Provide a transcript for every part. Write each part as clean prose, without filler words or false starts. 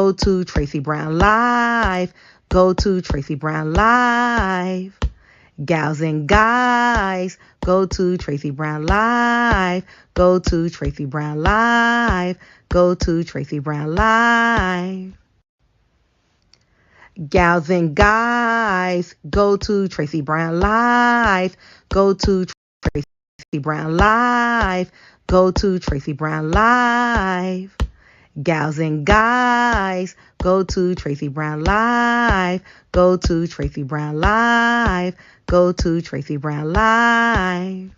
Go to Tracy Brown Live. Go to Tracy Brown Live. Gals and guys, go to Tracy Brown Live. Go to Tracy Brown Live. Go to Tracy Brown Live. Gals and guys, go to Tracy Brown Live. Go to Tracy Brown Live. Go to Tracy Brown Live. Gals and guys, go to Tracy Brown Live. Go to Tracy Brown Live. Go to Tracy Brown Live.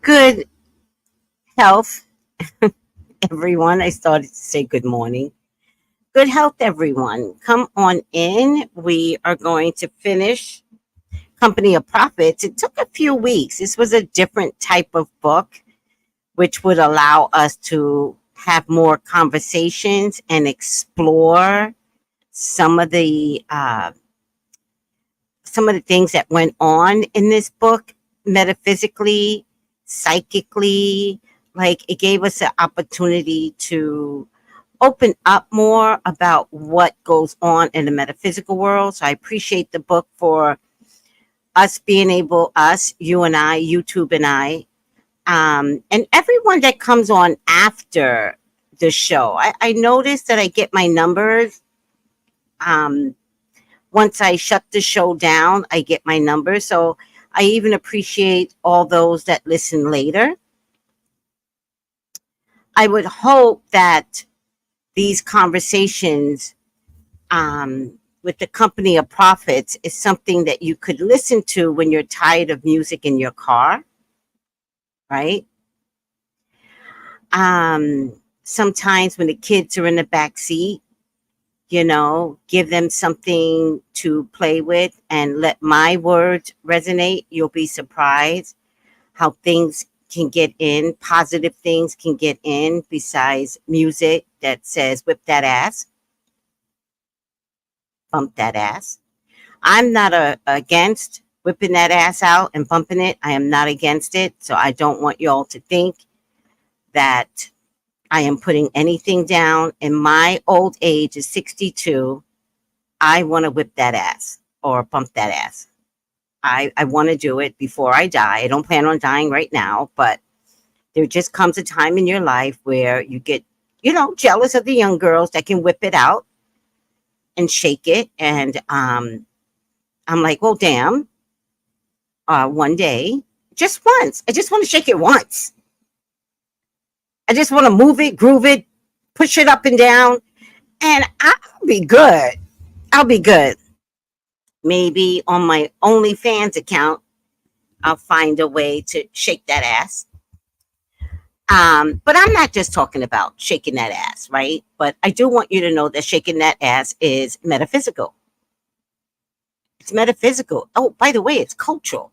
Good health, everyone. I started to say good morning. Good health, everyone. Come on in. We are going to finish Company of Prophets. It took a few weeks. This was a different type of book, which would allow us to have more conversations and explore some of the things that went on in this book, metaphysically, psychically. Like, it gave us an opportunity to open up more about what goes on in the metaphysical world. So I appreciate the book for us being able, you and I, YouTube and I, and everyone that comes on after the show. I noticed that I get my numbers. Once I shut the show down, I get my numbers. So I even appreciate all those that listen later. I would hope that these conversations with the Company of Prophets is something that you could listen to when you're tired of music in your car, right? Sometimes when the kids are in the back seat, give them something to play with and let my words resonate. You'll be surprised how things can get in, positive things can get in besides music that says whip that ass, bump that ass. I'm not against whipping that ass out and bumping it. I am not against it. So I don't want y'all to think that I am putting anything down. In my old age is 62. I want to whip that ass or bump that ass. I want to do it before I die. I don't plan on dying right now, but there just comes a time in your life where you get, jealous of the young girls that can whip it out and shake it. And I'm like, well, damn, one day, just once. I just want to shake it once. I just want to move it, groove it, push it up and down, and I'll be good. I'll be good. Maybe on my OnlyFans account, I'll find a way to shake that ass. But I'm not just talking about shaking that ass, right? But I do want you to know that shaking that ass is metaphysical. It's metaphysical. Oh, by the way, it's cultural.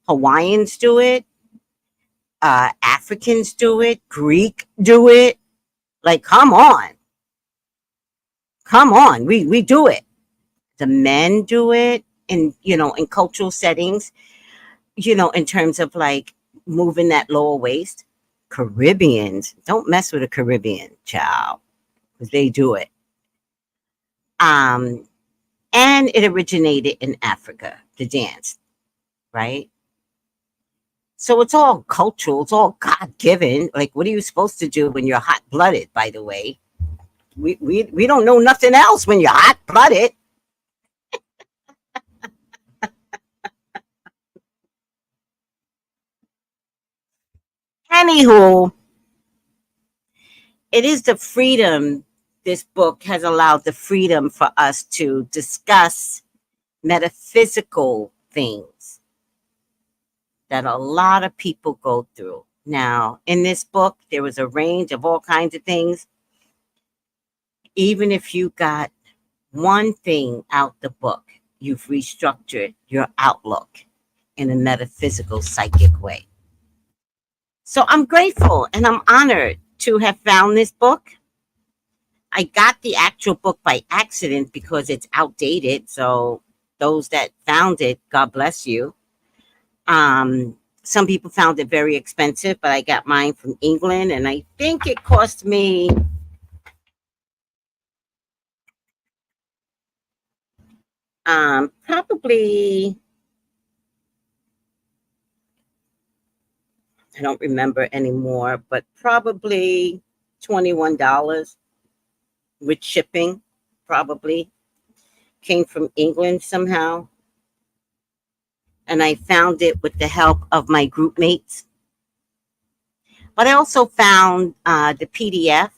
Hawaiians do it. Africans do it. Greek do it. Like, come on. We do it. The men do it in cultural settings, in terms of like moving that lower waist. Caribbeans, don't mess with a Caribbean, child, because they do it. And it originated in Africa, the dance, right? So it's all cultural, it's all God-given. Like, what are you supposed to do when you're hot-blooded, by the way? We don't know nothing else when you're hot-blooded. Anywho, it is the freedom. This book has allowed the freedom for us to discuss metaphysical things that a lot of people go through. Now, in this book, there was a range of all kinds of things. Even if you got one thing out the book, you've restructured your outlook in a metaphysical, psychic way. So I'm grateful and I'm honored to have found this book. I got the actual book by accident because it's outdated. So those that found it, God bless you. Some people found it very expensive, but I got mine from England, and I think it cost me probably, I don't remember anymore, but probably $21 with shipping. Probably came from England somehow, and I found it with the help of my group mates. But I also found the PDF,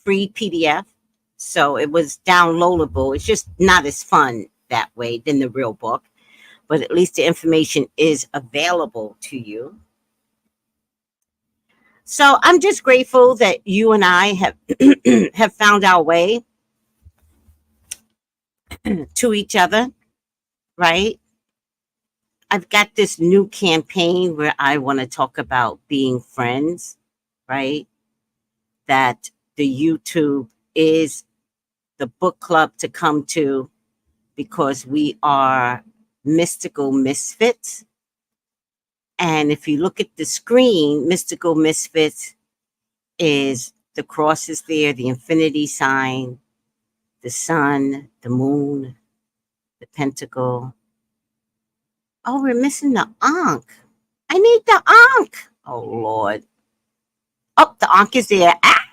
free PDF. So it was downloadable. It's just not as fun that way than the real book, but at least the information is available to you. So I'm just grateful that you and I have have found our way to each other, right? I've got this new campaign where I want to talk about being friends, right? That the YouTube is the book club to come to because we are mystical misfits. And if you look at the screen, mystical misfits is the cross is there, the infinity sign, the sun, the moon, the pentacle. Oh, we're missing the Ankh. I need the Ankh. Oh, Lord. Oh, the Ankh is there. Ah,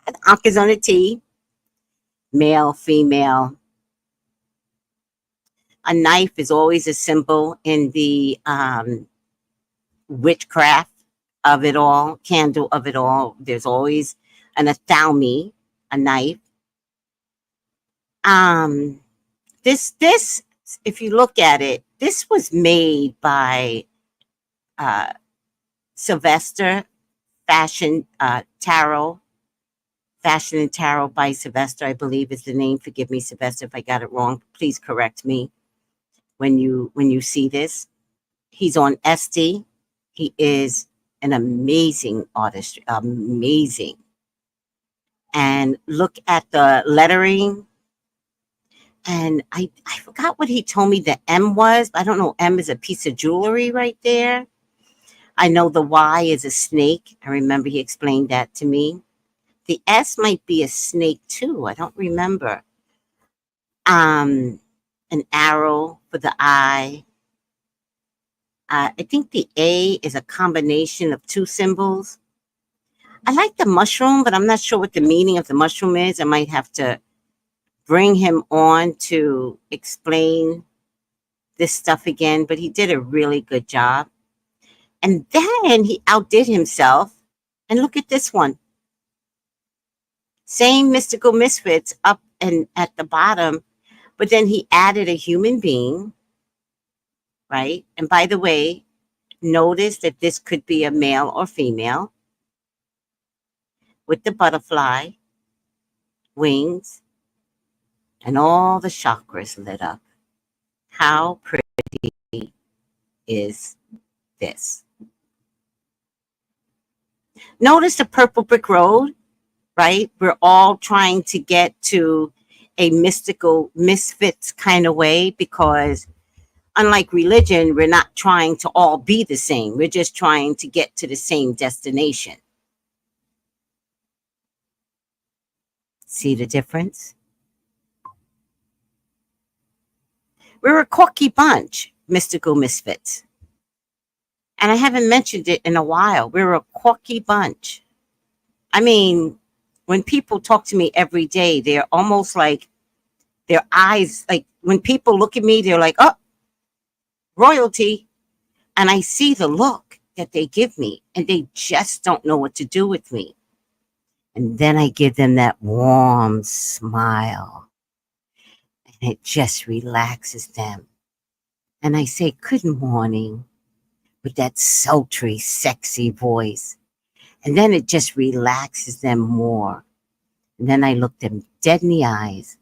the Ankh is on the T. Male, female. A knife is always a symbol in the witchcraft of it all, candle of it all. There's always an athame, a knife. Um, this, if you look at it, this was made by uh, Sylvester Fashion Tarot. Fashion and Tarot by Sylvester, I believe is the name. Forgive me, Sylvester, if I got it wrong. Please correct me when you see this. He's on Etsy. He is an amazing artist, amazing. And look at the lettering. And I forgot what he told me the M was. I don't know. M is a piece of jewelry right there. I know the Y is a snake. I remember he explained that to me. The S might be a snake too. I don't remember. Um, an arrow for the I. I think the A is a combination of two symbols. I like the mushroom, but I'm not sure what the meaning of the mushroom is. I might have to bring him on to explain this stuff again, but he did a really good job. And then he outdid himself. And look at this one. Same mystical misfits up and at the bottom, but then he added a human being, right? And by the way, notice that this could be a male or female with the butterfly wings and all the chakras lit up. How pretty is this? Notice the purple brick road, right? We're all trying to get to a mystical misfits kind of way because unlike religion, we're not trying to all be the same. We're just trying to get to the same destination. See the difference? We're a quirky bunch, mystical misfits. And I haven't mentioned it in a while. We're a quirky bunch. I mean, when people talk to me every day, they're almost like their eyes, like when people look at me, they're like, oh, royalty. And I see the look that they give me, and they just don't know what to do with me. And then I give them that warm smile, and it just relaxes them. And I say, good morning, with that sultry, sexy voice. And then it just relaxes them more. And then I look them dead in the eyes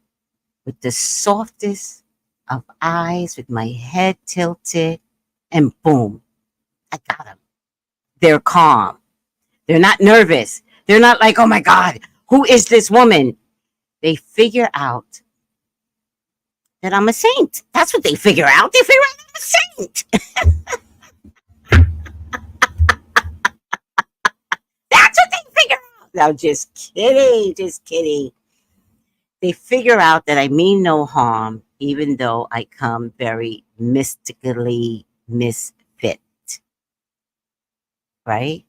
with the softest of eyes, with my head tilted, and boom, I got them. They're calm. They're not nervous. They're not like, oh my God, who is this woman? They figure out that I'm a saint. That's what they figure out. They figure out I'm a saint. No, just kidding. Just kidding. They figure out that I mean no harm, even though I come very mystically misfit, right?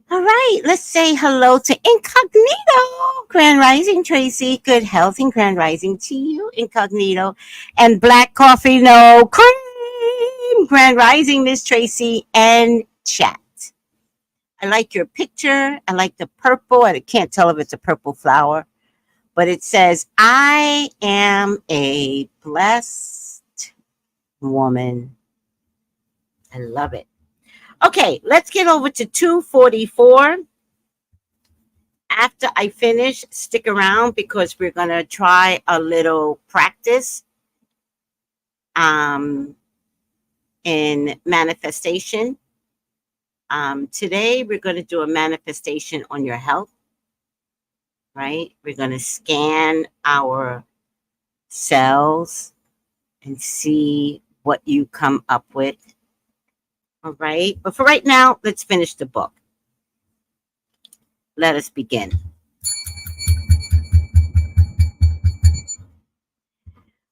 All right, let's say hello to Incognito. Grand Rising, Tracy. Good health and Grand Rising to you, Incognito. And black coffee, no cream. Grand Rising, Miss Tracy, and chat. I like your picture. I like the purple. I can't tell if it's a purple flower, but it says, I am a blessed woman. I love it. Okay, let's get over to 244. After I finish, stick around because we're going to try a little practice um, in manifestation. Today, we're going to do a manifestation on your health, right? We're going to scan our cells and see what you come up with. All right. But for right now, let's finish the book. Let us begin.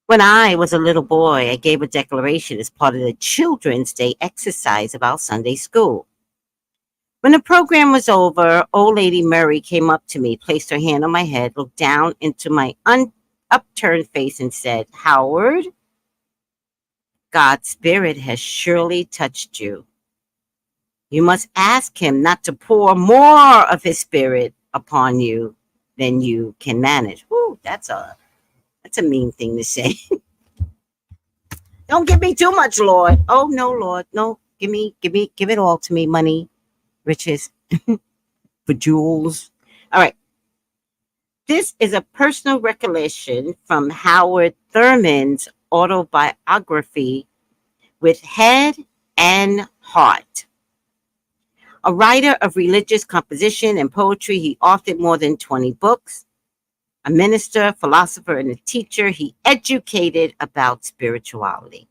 When I was a little boy, I gave a declaration as part of the Children's Day exercise about Sunday school. When the program was over, old lady Murray came up to me, placed her hand on my head, looked down into my upturned face and said, Howard, God's Spirit has surely touched you. You must ask him not to pour more of his Spirit upon you than you can manage. Whew, that's a mean thing to say. Don't give me too much, Lord. Oh no, Lord. No, give it all to me. Money, riches, for jewels. All right. This is a personal recollection from Howard Thurman's autobiography, With Head and Heart. A writer of religious composition and poetry, he authored more than 20 books. A minister, philosopher, and a teacher, he educated about spirituality.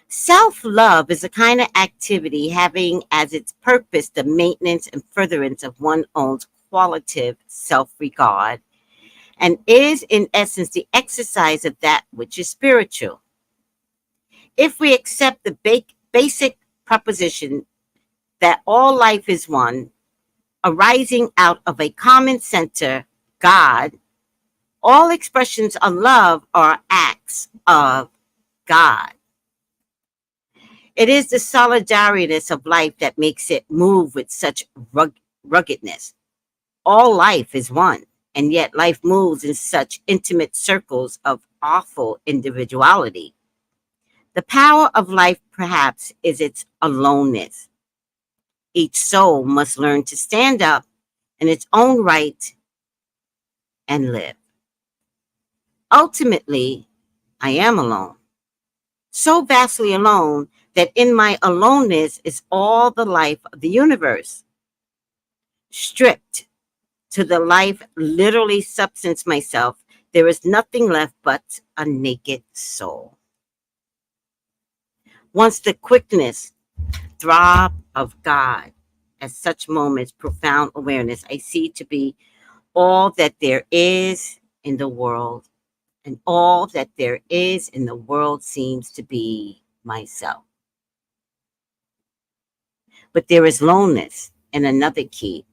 Self-love is a kind of activity having as its purpose the maintenance and furtherance of one's own qualitative self-regard, and is in essence the exercise of that which is spiritual. If we accept the basic proposition that all life is one, arising out of a common center, God, all expressions of love are acts of God. It is the solidarities of life that makes it move with such ruggedness. All life is one, and yet life moves in such intimate circles of awful individuality. The power of life, perhaps, is its aloneness. Each soul must learn to stand up in its own right and live. Ultimately, I am alone. So vastly alone that in my aloneness is all the life of the universe. Stripped to the life, literally substance myself, there is nothing left but a naked soul. Once the quickness, throb of God, at such moments, profound awareness, I see to be all that there is in the world, and all that there is in the world seems to be myself. But there is loneliness and another key.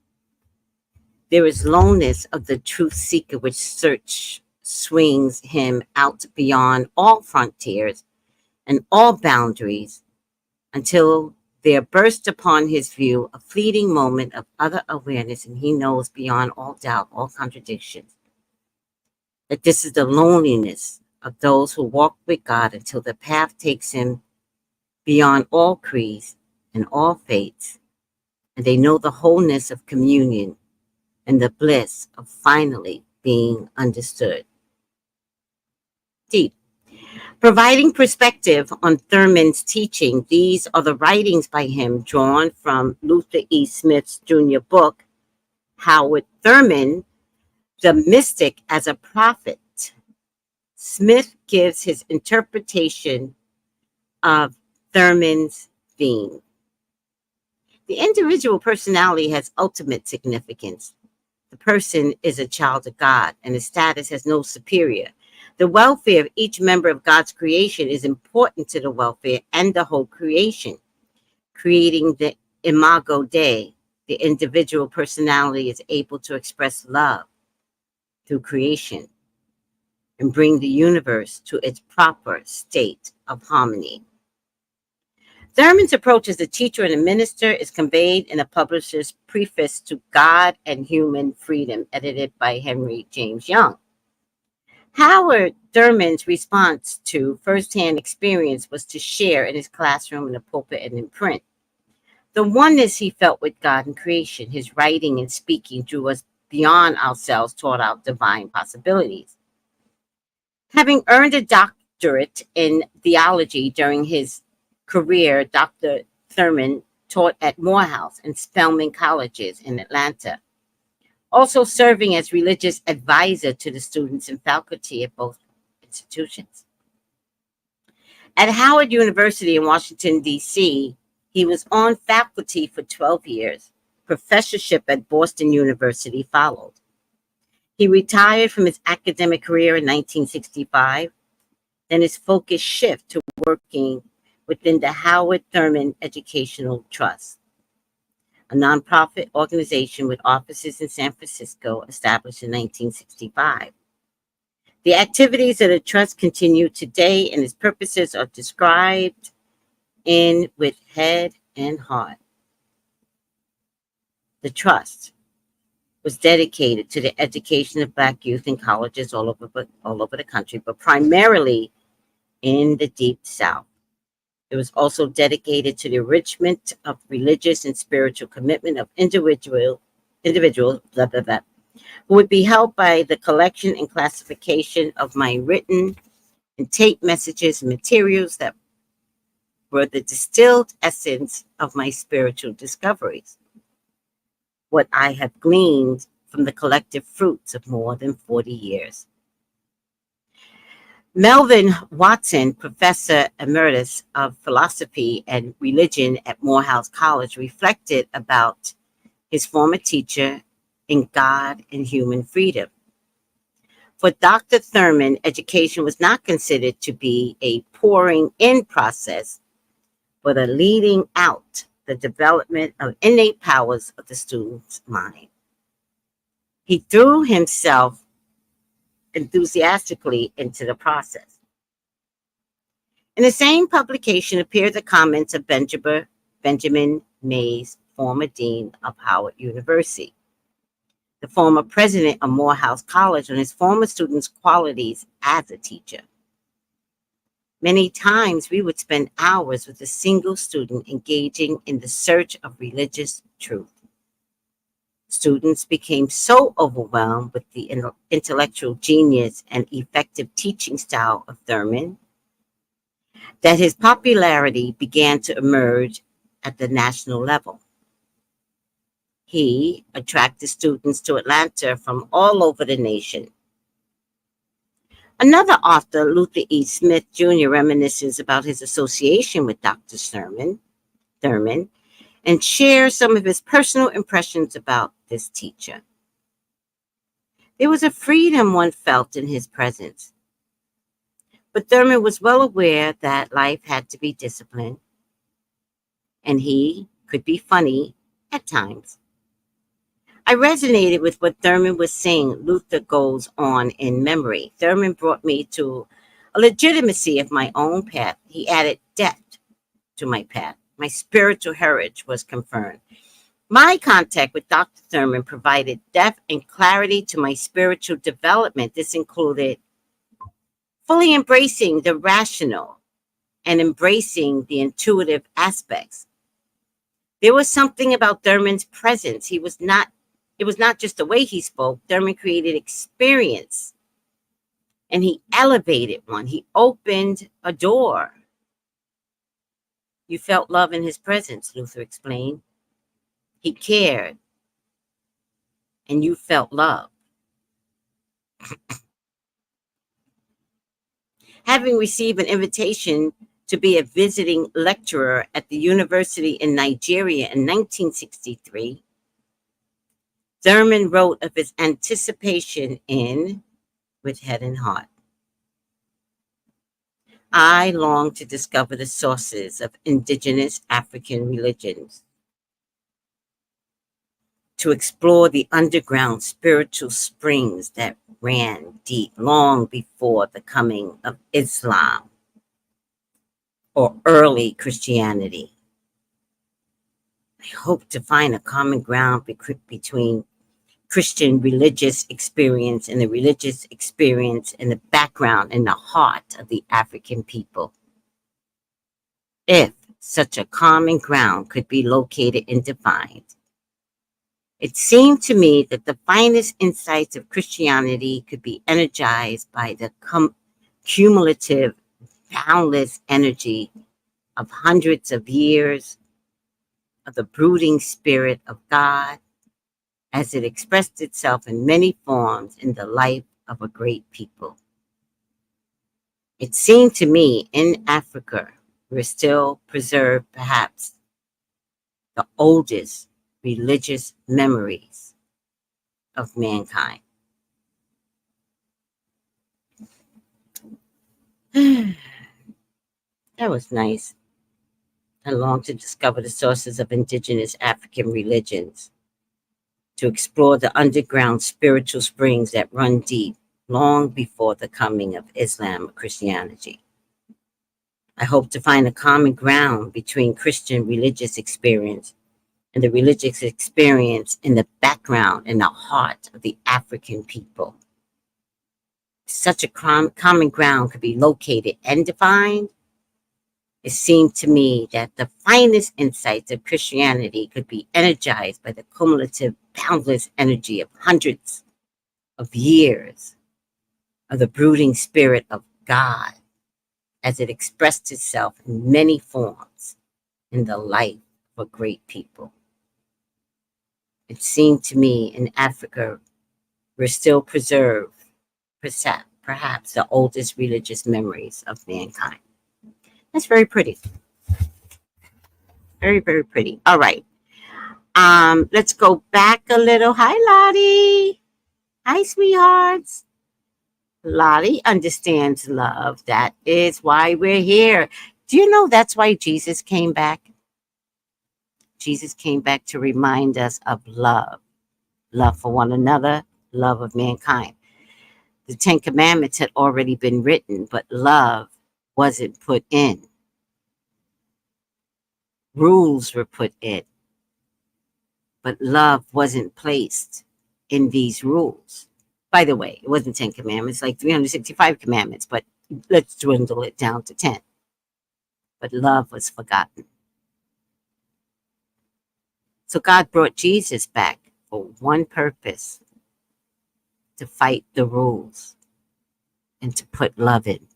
There is loneliness of the truth seeker, which search swings him out beyond all frontiers and all boundaries until there bursts upon his view a fleeting moment of other awareness, and he knows beyond all doubt, all contradictions, that this is the loneliness of those who walk with God until the path takes him beyond all creeds and all faiths, and they know the wholeness of communion and the bliss of finally being understood. Deep. Providing perspective on Thurman's teaching, these are the writings by him drawn from Luther E. Smith's Jr. book, Howard Thurman, The Mystic as a Prophet. Smith gives his interpretation of Thurman's theme. The individual personality has ultimate significance. The person is a child of God, and his status has no superior. The welfare of each member of God's creation is important to the welfare and the whole creation. Creating the imago Dei, the individual personality is able to express love through creation and bring the universe to its proper state of harmony. Thurman's approach as a teacher and a minister is conveyed in a publisher's preface to God and Human Freedom, edited by Henry James Young. Howard Thurman's response to firsthand experience was to share in his classroom, in the pulpit, and in print the oneness he felt with God and creation. His writing and speaking drew us beyond ourselves toward our divine possibilities. Having earned a doctorate in theology during his career, Dr. Thurman taught at Morehouse and Spelman Colleges in Atlanta, also serving as religious advisor to the students and faculty at both institutions. At Howard University in Washington, D.C., he was on faculty for 12 years. Professorship at Boston University followed. He retired from his academic career in 1965. Then his focus shifted to working within the Howard Thurman Educational Trust, a nonprofit organization with offices in San Francisco established in 1965. The activities of the trust continue today, and its purposes are described in With Head and Heart. The trust was dedicated to the education of Black youth in colleges all over the country, but primarily in the Deep South. It was also dedicated to the enrichment of religious and spiritual commitment of individuals, blah, blah, blah, who would be helped by the collection and classification of my written and tape messages and materials that were the distilled essence of my spiritual discoveries, what I have gleaned from the collective fruits of more than 40 years. Melvin Watson, professor emeritus of philosophy and religion at Morehouse College, reflected about his former teacher in God and Human Freedom. For Dr. Thurman, education was not considered to be a pouring in process, but a leading out the development of innate powers of the student's mind. He threw himself enthusiastically into the process. In the same publication appeared the comments of Benjamin Mays, former dean of Howard University, the former president of Morehouse College, on his former students' qualities as a teacher. Many times we would spend hours with a single student engaging in the search of religious truth. Students became so overwhelmed with the intellectual genius and effective teaching style of Thurman that his popularity began to emerge at the national level. He attracted students to Atlanta from all over the nation. Another author, Luther E. Smith Jr., reminisces about his association with Dr. Thurman, and shares some of his personal impressions about this teacher. There was a freedom one felt in his presence, but Thurman was well aware that life had to be disciplined, and he could be funny at times. I resonated with what Thurman was saying. Luther goes on in memory. Thurman brought me to a legitimacy of my own path. He added depth to my path. My spiritual heritage was confirmed. My contact with Dr. Thurman provided depth and clarity to my spiritual development. This included fully embracing the rational and embracing the intuitive aspects. There was something about Thurman's presence. It was not just the way he spoke. Thurman created experience, and he elevated one. He opened a door. You felt love in his presence, Luther explained. He cared, and you felt love. Having received an invitation to be a visiting lecturer at the university in Nigeria in 1963, Thurman wrote of his anticipation in With Head and Heart. I long to discover the sources of indigenous African religions, to explore the underground spiritual springs that ran deep long before the coming of Islam or early Christianity. I hope to find a common ground between Christian religious experience and the religious experience in the background and the heart of the African people. If such a common ground could be located and defined, it seemed to me that the finest insights of Christianity could be energized by the cumulative, boundless energy of hundreds of years of the brooding spirit of God as it expressed itself in many forms in the life of a great people. It seemed to me in Africa we're still preserved perhaps the oldest religious memories of mankind. That was nice. I long to discover the sources of indigenous African religions, to explore the underground spiritual springs that run deep long before the coming of Islam or Christianity. I hope to find a common ground between Christian religious experience and the religious experience in the background and the heart of the African people. Such a common ground could be located and defined. It seemed to me that the finest insights of Christianity could be energized by the cumulative, boundless energy of hundreds of years of the brooding spirit of God as it expressed itself in many forms in the life of a great people. It seemed to me in Africa we're still preserved, perhaps the oldest religious memories of mankind. That's very pretty. Very, very pretty. All right. Let's go back a little. Hi, Lottie. Hi, sweethearts. Lottie understands love. That is why we're here. Do you know that's why Jesus came back? Jesus came back to remind us of love. Love for one another, love of mankind. The Ten Commandments had already been written, but love wasn't put in. Rules were put in, but love wasn't placed in these rules. By the way, it wasn't 10 commandments, like 365 commandments, but let's dwindle it down to 10. But love was forgotten. So God brought Jesus back for one purpose: to fight the rules and to put love in.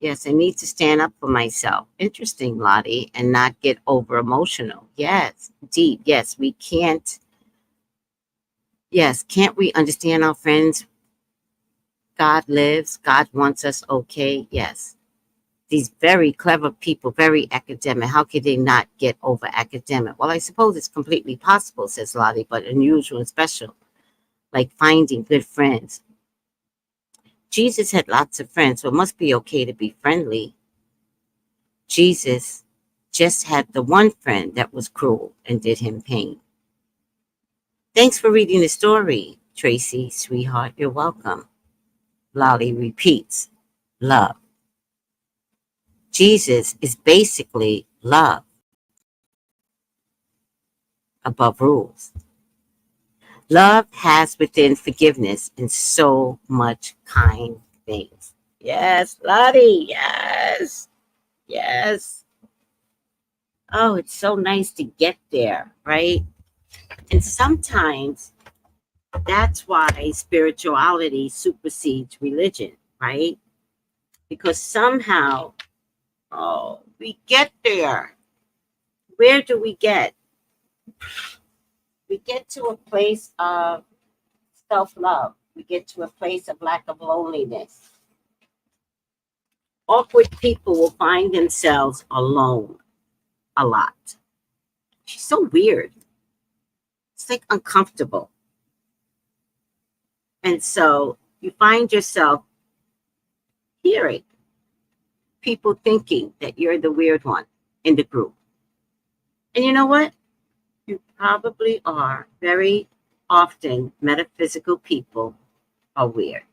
Yes, I need to stand up for myself. Interesting, Lottie, and not get over emotional. Yes, deep. Yes, we can't. Yes, can't we understand our friends? God lives. God wants us okay. Yes. These very clever people, very academic. How could they not get over academic? Well, I suppose it's completely possible, says Lottie, but unusual and special, like finding good friends. Jesus had lots of friends, so it must be okay to be friendly. Jesus just had the one friend that was cruel and did him pain. Thanks for reading the story, Tracy, sweetheart. You're welcome. Lolly repeats, love. Jesus is basically love above rules. Love has within forgiveness and so much kind things. Yes, Lottie, yes, yes. Oh, it's so nice to get there, right? And sometimes that's why spirituality supersedes religion, right? Because somehow, oh, we get there. where do we get? We get to a place of self-love. We get to a place of lack of loneliness. Awkward people will find themselves alone a lot. She's so weird. It's like uncomfortable. And so you find yourself hearing people thinking that you're the weird one in the group. And you know what? You probably are. Very often, metaphysical people are weird.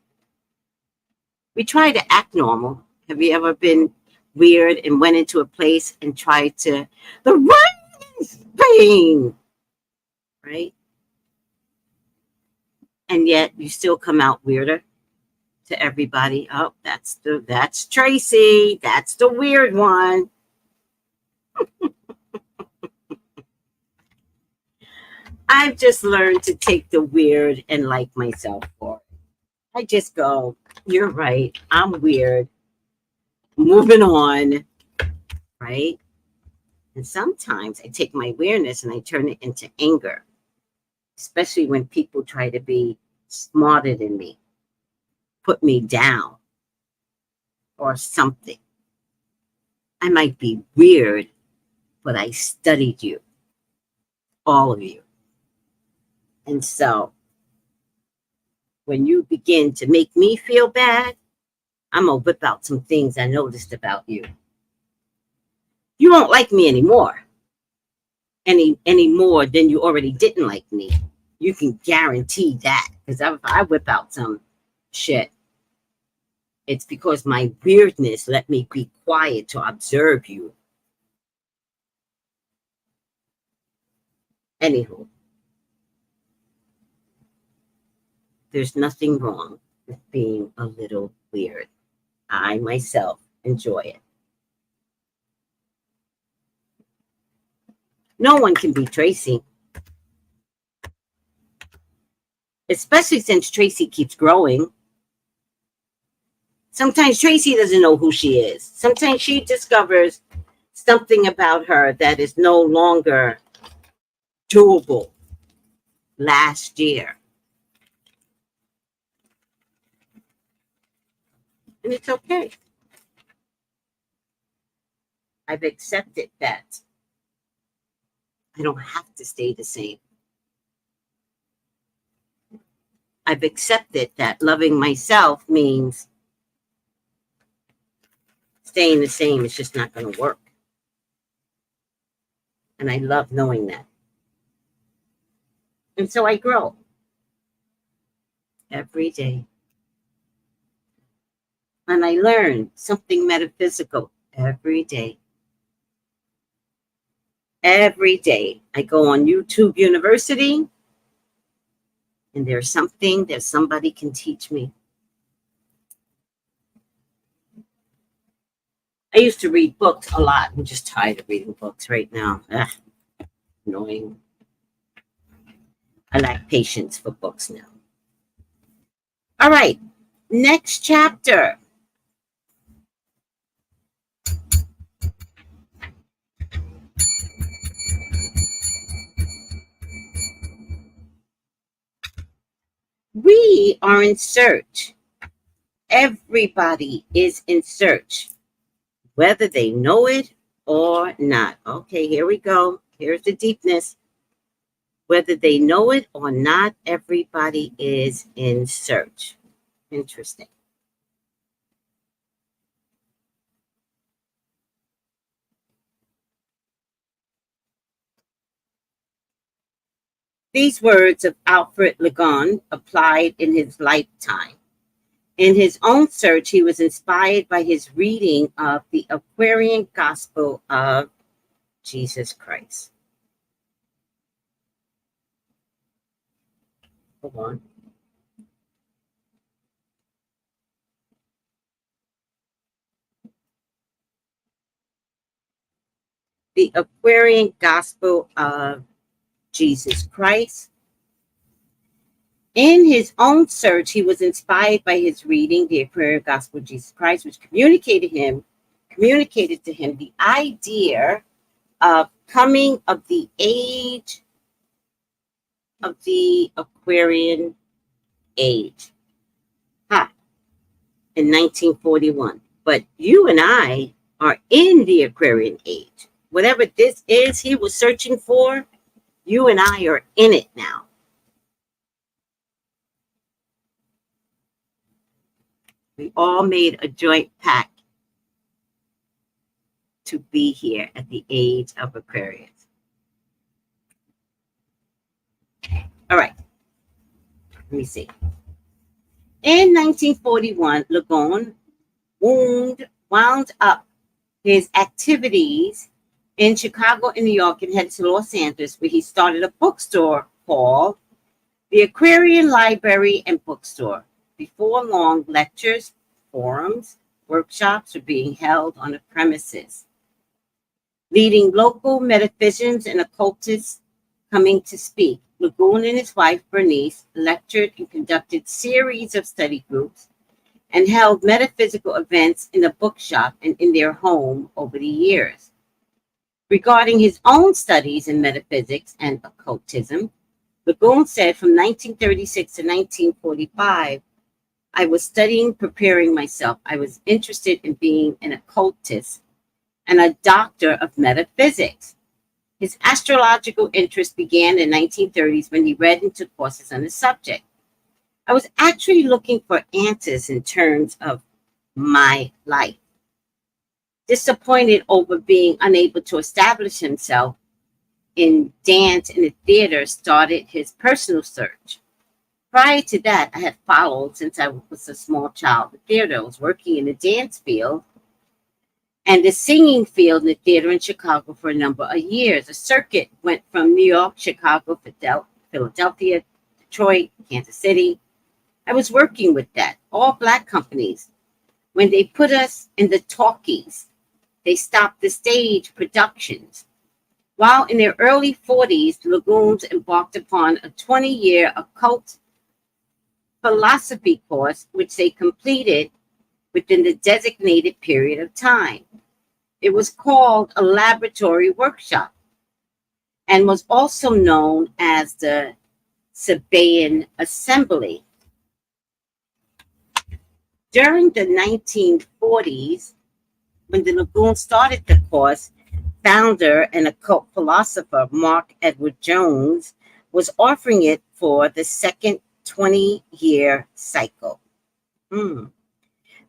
We try to act normal. Have you ever been weird and went into a place and tried to, the rain's pain, right? And yet you still come out weirder to everybody. Oh, that's Tracy. That's the weird one. I've just learned to take the weird and like myself for it. I just go, you're right. I'm weird. Moving on, right? And sometimes I take my weirdness and I turn it into anger, especially when people try to be smarter than me, put me down or something. I might be weird, but I studied you, all of you. And so when you begin to make me feel bad, I'm going to whip out some things I noticed about you. You won't like me anymore. Any more than you already didn't like me. You can guarantee that. Because if I whip out some shit, it's because my weirdness let me be quiet to observe you. Anywho, there's nothing wrong with being a little weird. I myself enjoy it. No one can be Tracy. Especially since Tracy keeps growing. Sometimes Tracy doesn't know who she is. Sometimes she discovers something about her that is no longer doable. Last year. And it's okay. I've accepted that. I don't have to stay the same. I've accepted that loving myself means staying the same is just not going to work. And I love knowing that. And so I grow every day. And I learn something metaphysical every day. Every day I go on YouTube University and there's something that somebody can teach me. I used to read books a lot. I'm just tired of reading books right now. Ugh, annoying. I lack patience for books now. All right, next chapter. We are in search. Everybody is in search, whether they know it or not. Okay, here we go. Here's the deepness. Whether they know it or not, everybody is in search. Interesting. These words of Alfred Ligon applied in his lifetime. In his own search, he was inspired by his reading of the Aquarian Gospel of Jesus Christ. Hold on. The Aquarian Gospel of Jesus Christ. In his own search, he was inspired by his reading the Aquarian Gospel of Jesus Christ, which communicated to him the idea coming of the age of the Aquarian age. Ha, in 1941. But you and I are in the Aquarian age. Whatever this is he was searching for, you and I are in it now. We all made a joint pact to be here at the age of Aquarius. All right, let me see. In 1941, Lagon wound up his activities in Chicago and New York and headed to Los Angeles, where he started a bookstore called the Aquarian Library and Bookstore. Before long, lectures, forums, workshops were being held on the premises, leading local metaphysicians and occultists coming to speak. Lagoon and his wife, Bernice, lectured and conducted series of study groups and held metaphysical events in the bookshop and in their home over the years. Regarding his own studies in metaphysics and occultism, Lagoon said from 1936 to 1945, I was studying, preparing myself. I was interested in being an occultist and a doctor of metaphysics. His astrological interest began in the 1930s when he read and took courses on the subject. I was actually looking for answers in terms of my life. Disappointed over being unable to establish himself in dance and the theater, started his personal search. Prior to that, I had followed since I was a small child. The theater, I was working in the dance field and the singing field in the theater in Chicago for a number of years. The circuit went from New York, Chicago, Philadelphia, Detroit, Kansas City. I was working with that, all Black companies. When they put us in the talkies, they stopped the stage productions. While in their early 40s, the Lagoons embarked upon a 20-year occult philosophy course, which they completed within the designated period of time. It was called a laboratory workshop and was also known as the Sabaean Assembly. During the 1940s, when the Lagoon started the course, founder and occult philosopher Mark Edward Jones was offering it for the second 20-year cycle.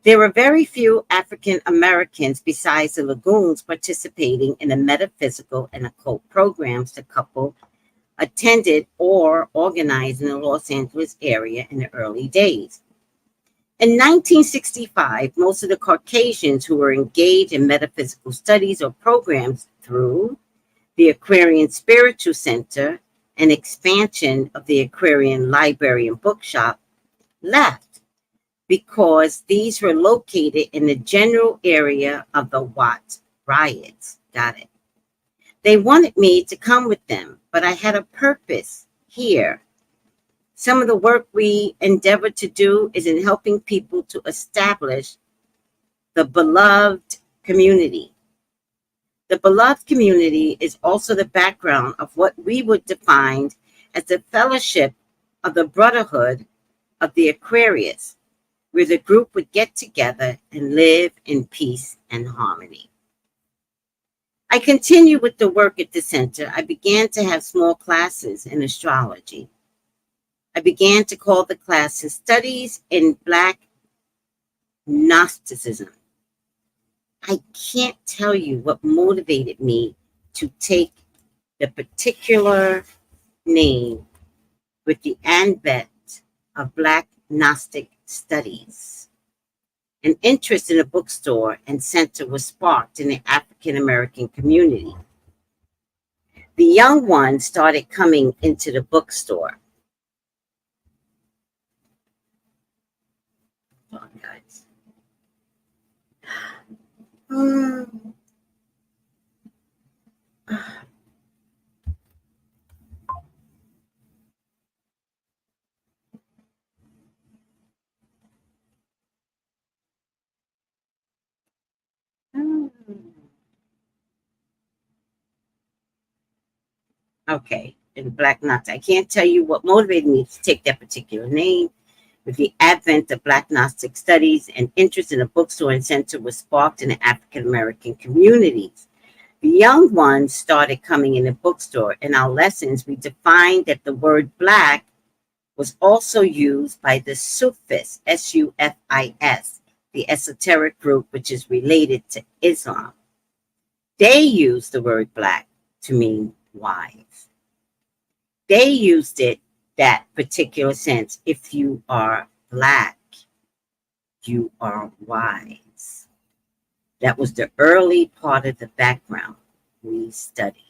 There were very few African Americans besides the Lagoons participating in the metaphysical and occult programs the couple attended or organized in the Los Angeles area in the early days. In 1965, most of the Caucasians who were engaged in metaphysical studies or programs through the Aquarian Spiritual Center and expansion of the Aquarian Library and Bookshop left because these were located in the general area of the Watts riots. Got it. They wanted me to come with them, but I had a purpose here. Some of the work we endeavor to do is in helping people to establish the beloved community. The beloved community is also the background of what we would define as the fellowship of the brotherhood of the Aquarius, where the group would get together and live in peace and harmony. I continued with the work at the center. I began to have small classes in astrology. I began to call the classes Studies in Black Gnosticism. I can't tell you what motivated me to take the particular name with the advent of Black Gnostic Studies. An interest in a bookstore and center was sparked in the African American community. The young ones started coming into the bookstore. Guys. Okay, and Black Nazi. I can't tell you what motivated me to take that particular name. With the advent of Black Gnostic studies, and interest in a bookstore and center was sparked in the African American communities. The young ones started coming in the bookstore. In our lessons, we defined that the word Black was also used by the Sufis, Sufis, the esoteric group which is related to Islam. They used the word Black to mean wise. They used it that particular sense. If you are Black, you are wise. That was the early part of the background we studied.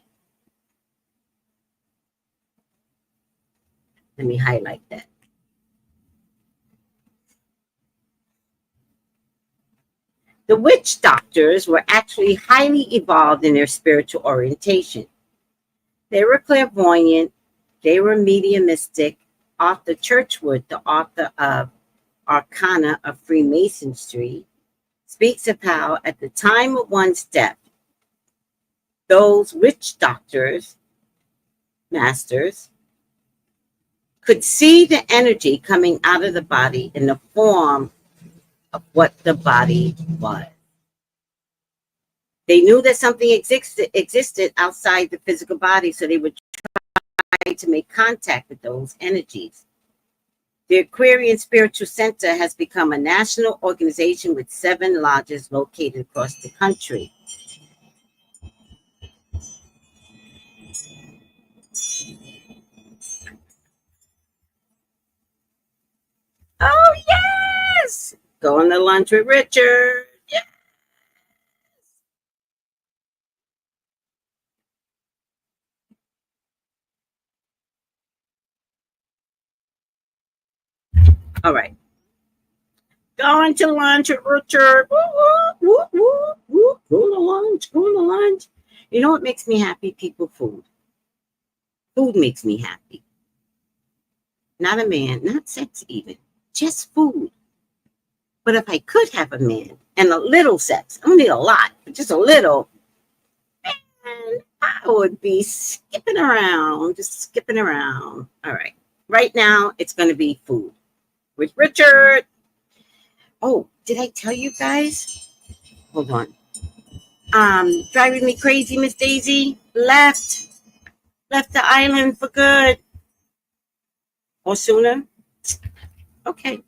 Let me highlight that. The witch doctors were actually highly evolved in their spiritual orientation. They were clairvoyant, they were mediumistic. Arthur Churchwood, the author of Arcana of Freemasonry, speaks of how at the time of one's death, those witch doctors, masters, could see the energy coming out of the body in the form of what the body was. They knew that something existed outside the physical body, so they would try to make contact with those energies. The Aquarian Spiritual Center has become a national organization with 7 lodges located across the country. Oh, yes! Going to lunch with Richard. Yeah. All right. Going to lunch with Richard. Woo, woo, woo, woo, woo. Going to lunch, going to lunch. You know what makes me happy? People, food. Food makes me happy. Not a man, not sex even, just food. But if I could have a man and a little sex, I don't need a lot, but just a little, man, I would be skipping around, just skipping around. All right. Right now, it's going to be food with Richard. Oh, did I tell you guys? Hold on. Driving me crazy, Miss Daisy left the island for good, or sooner. Okay.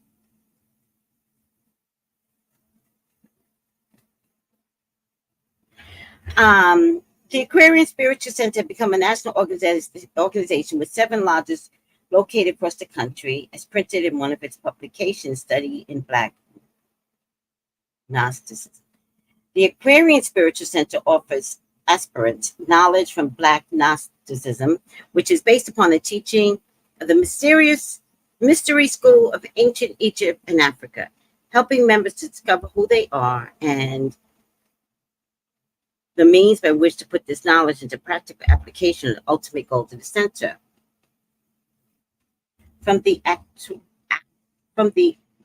The Aquarian Spiritual Center had become a national organization with 7 lodges located across the country, as printed in one of its publications, Study in Black Gnosticism. The Aquarian Spiritual Center offers aspirants knowledge from Black Gnosticism, which is based upon the teaching of the mystery school of ancient Egypt and Africa, helping members to discover who they are and the means by which to put this knowledge into practical application of the ultimate goal of the center. From the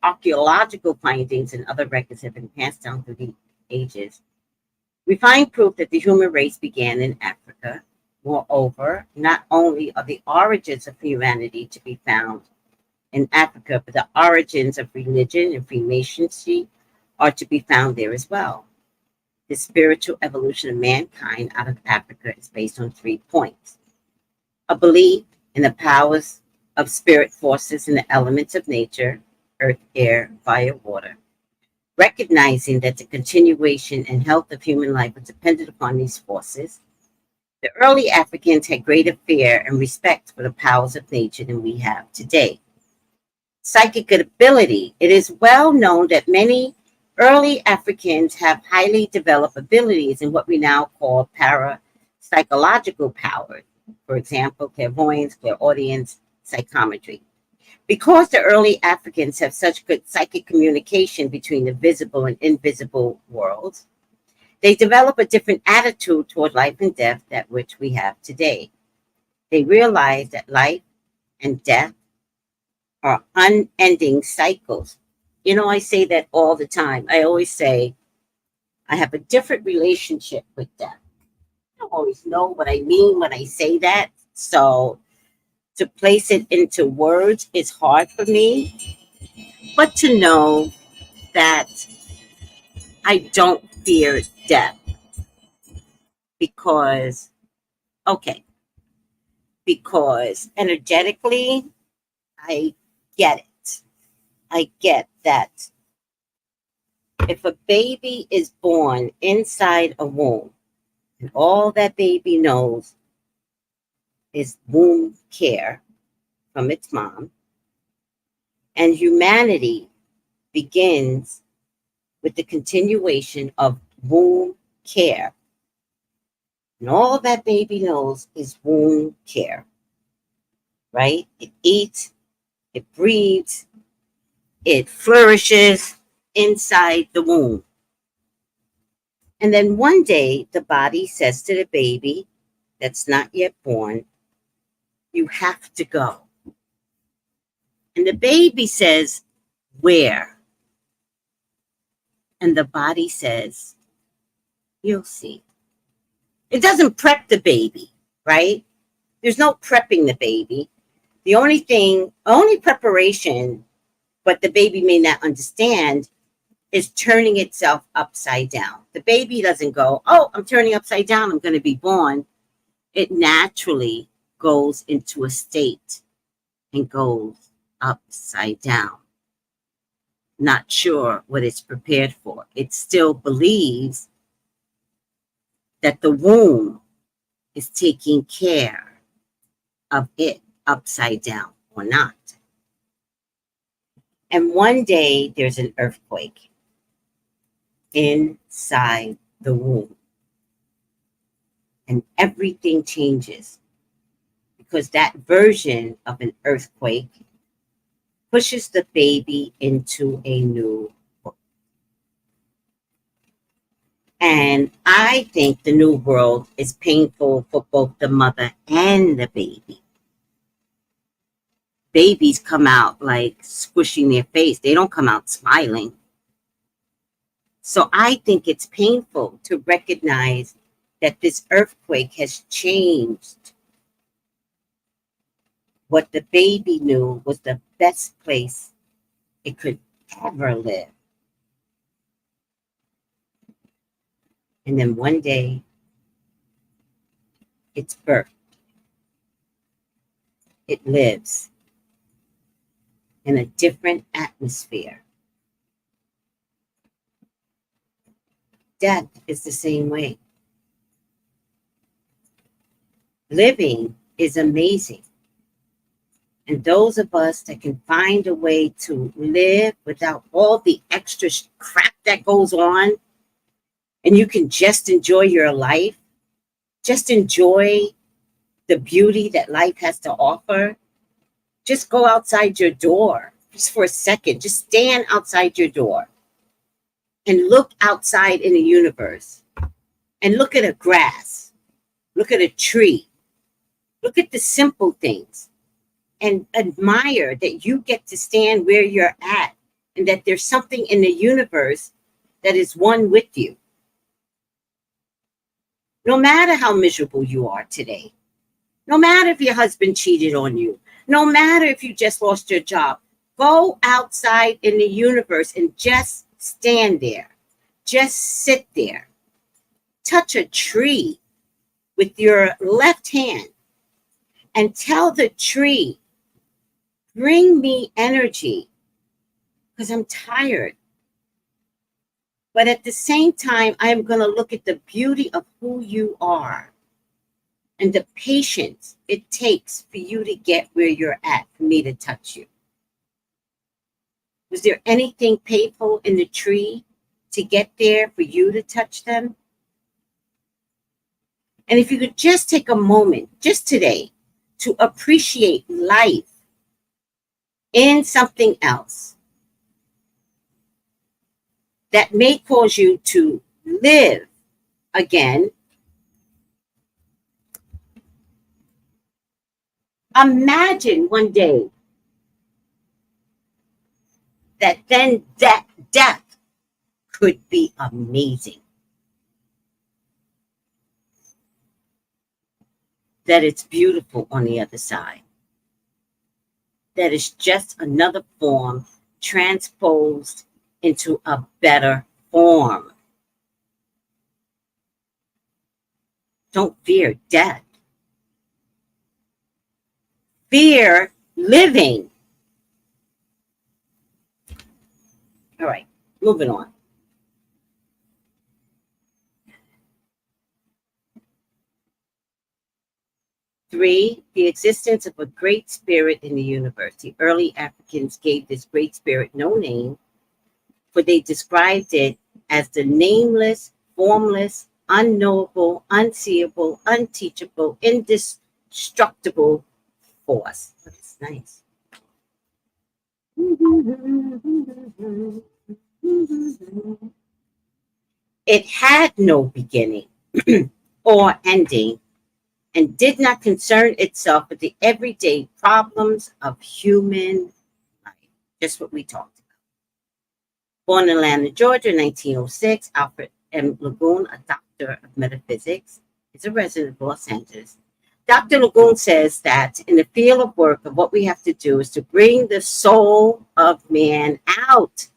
archaeological findings and other records that have been passed down through the ages, we find proof that the human race began in Africa. Moreover, not only are the origins of humanity to be found in Africa, but the origins of religion and Freemasonry are to be found there as well. The spiritual evolution of mankind out of Africa is based on 3 points: a belief in the powers of spirit forces and the elements of nature, earth, air, fire, water, recognizing that the continuation and health of human life is dependent upon these forces. The early Africans had greater fear and respect for the powers of nature than we have today. Psychic ability. It is well known that many early Africans have highly developed abilities in what we now call parapsychological powers. For example, clairvoyance, clairaudience, psychometry. Because the early Africans have such good psychic communication between the visible and invisible worlds, they develop a different attitude toward life and death than which we have today. They realize that life and death are unending cycles. You know, I say that all the time. I always say I have a different relationship with death. I don't always know what I mean when I say that, So to place it into words is hard for me, but to know that I don't fear death because, okay, because energetically, I get it. I get that if a baby is born inside a womb and all that baby knows is womb care from its mom, and humanity begins with the continuation of womb care. And all that baby knows is womb care, right? It eats, it breathes, it flourishes inside the womb. And then one day, the body says to the baby that's not yet born, you have to go. And the baby says, where? And the body says, you'll see. It doesn't prep the baby, right? There's no prepping the baby. The only preparation, but the baby may not understand, is turning itself upside down. The baby doesn't go, oh, I'm turning upside down, I'm going to be born. It naturally goes into a state and goes upside down. Not sure what it's prepared for. It still believes that the womb is taking care of it upside down or not. And one day there's an earthquake inside the womb. And everything changes because that version of an earthquake pushes the baby into a new world. And I think the new world is painful for both the mother and the baby. Babies come out like squishing their face. They don't come out smiling. So I think it's painful to recognize that this earthquake has changed what the baby knew was the best place it could ever live. And then one day, it's birthed. It lives in a different atmosphere. Death is the same way. Living is amazing. And those of us that can find a way to live without all the extra crap that goes on, and you can just enjoy your life, just enjoy the beauty that life has to offer, just go outside your door just for a second. Just stand outside your door and look outside in the universe and look at a grass, look at a tree, look at the simple things. And admire that you get to stand where you're at and that there's something in the universe that is one with you. No matter how miserable you are today, no matter if your husband cheated on you, no matter if you just lost your job, go outside in the universe and just stand there. Just sit there. Touch a tree with your left hand and tell the tree, bring me energy because I'm tired. But at the same time, I'm going to look at the beauty of who you are and the patience it takes for you to get where you're at, for me to touch you. Was there anything painful in the tree to get there for you to touch them? And if you could just take a moment, just today, to appreciate life in something else that may cause you to live again. Imagine one day that then that death could be amazing. that it's beautiful on the other side. That it's just another form transposed into a better form. Don't fear death. Fear living. All right, moving on. 3, the existence of a great spirit in the universe. The early Africans gave this great spirit no name, for they described it as the nameless, formless, unknowable, unseeable, unteachable, indestructible force. That's nice. It had no beginning or ending, and did not concern itself with the everyday problems of human life. Just what we talked about. Born in Atlanta, Georgia, in 1906, Alfred M. Lagoon, a doctor of metaphysics, is a resident of Los Angeles. Dr. Lagoon says that in the field of work, of what we have to do is to bring the soul of man out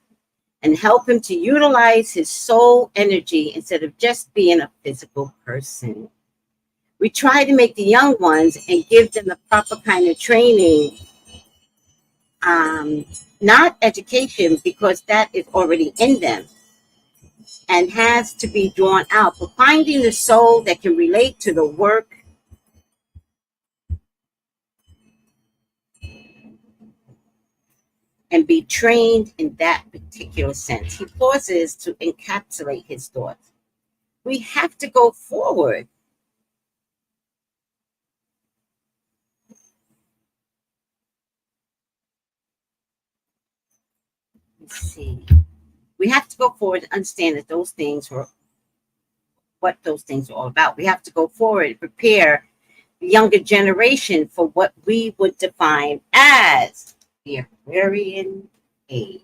and help him to utilize his soul energy instead of just being a physical person. We try to make the young ones and give them the proper kind of training, not education, because that is already in them and has to be drawn out. But finding the soul that can relate to the work and be trained in that particular sense. He pauses to encapsulate his thoughts. We have to go forward. Let's see. We have to go forward and understand that those things were what those things are all about. We have to go forward and prepare the younger generation for what we would define as the Aquarian age.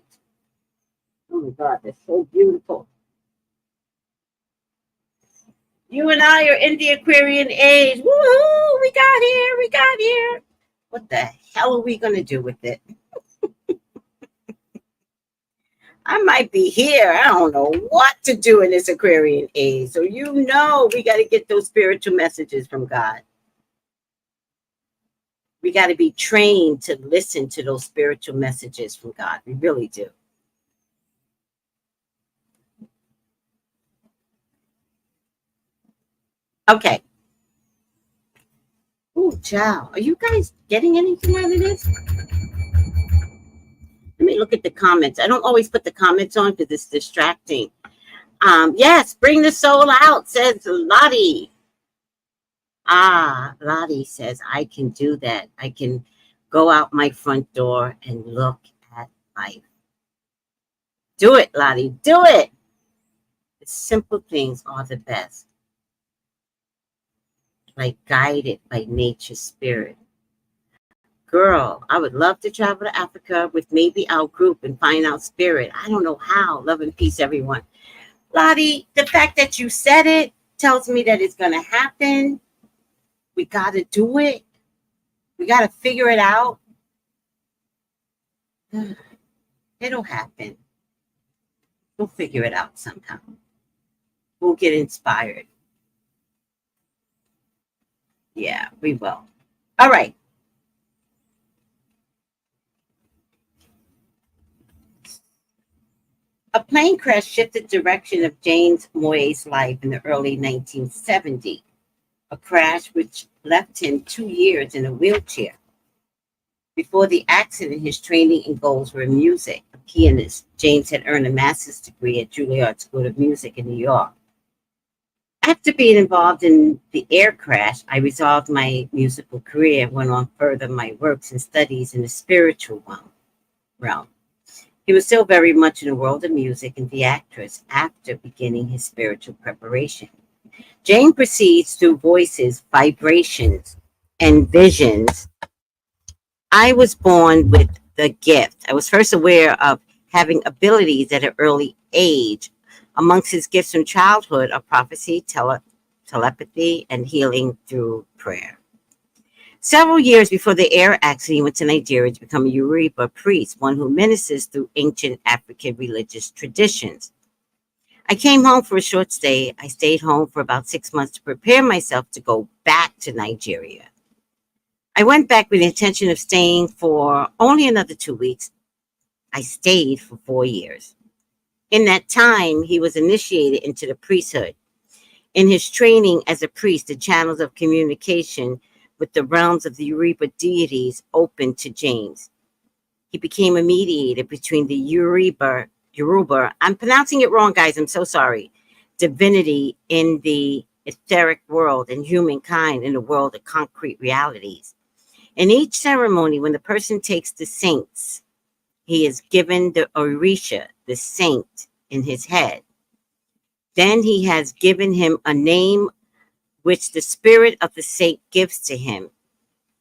Oh my God, that's so beautiful. You and I are in the Aquarian age. Woohoo! We got here. What the hell are we going to do with it? I might be here. I don't know what to do in this Aquarian age. So we got to get those spiritual messages from God. We got to be trained to listen to those spiritual messages from God. We really do. Okay. Oh, child. Are you guys getting anything out of this? Let me look at the comments. I don't always put the comments on because it's distracting. Yes, bring the soul out, says Lottie. Lottie says, I can do that. I can go out my front door and look at life. Do it, Lottie. Do it. The simple things are the best. Like guided by nature's spirit. Girl, I would love to travel to Africa with maybe our group and find out spirit. I don't know how. Love and peace, everyone. Lottie, the fact that you said it tells me that it's going to happen. We got to do it. We got to figure it out. It'll happen. We'll figure it out somehow. We'll get inspired. Yeah, we will. All right. A plane crash shifted the direction of James Moyes' life in the early 1970s. A crash which left him 2 years in a wheelchair. Before the accident, his training and goals were music. A pianist, James had earned a master's degree at Juilliard School of Music in New York. After being involved in the air crash, I resolved my musical career and went on further my works and studies in the spiritual realm. He was still very much in the world of music and the actress after beginning his spiritual preparation. Jane proceeds through voices, vibrations, and visions. I was born with the gift. I was first aware of having abilities at an early age. Amongst his gifts from childhood are prophecy, telepathy, and healing through prayer. Several years before the air accident, he went to Nigeria to become a Yoruba priest, one who ministers through ancient African religious traditions. I came home for a short stay. I stayed home for about 6 months to prepare myself to go back to Nigeria. I went back with the intention of staying for only another 2 weeks. I stayed for 4 years. In that time, he was initiated into the priesthood. In his training as a priest, the channels of communication with the realms of the Yoruba deities opened to James. He became a mediator between the Yoruba, I'm pronouncing it wrong, guys, I'm so sorry, divinity in the etheric world and humankind in the world of concrete realities. In each ceremony, when the person takes the saints, he is given the Orisha, the saint, in his head. Then he has given him a name which the spirit of the saint gives to him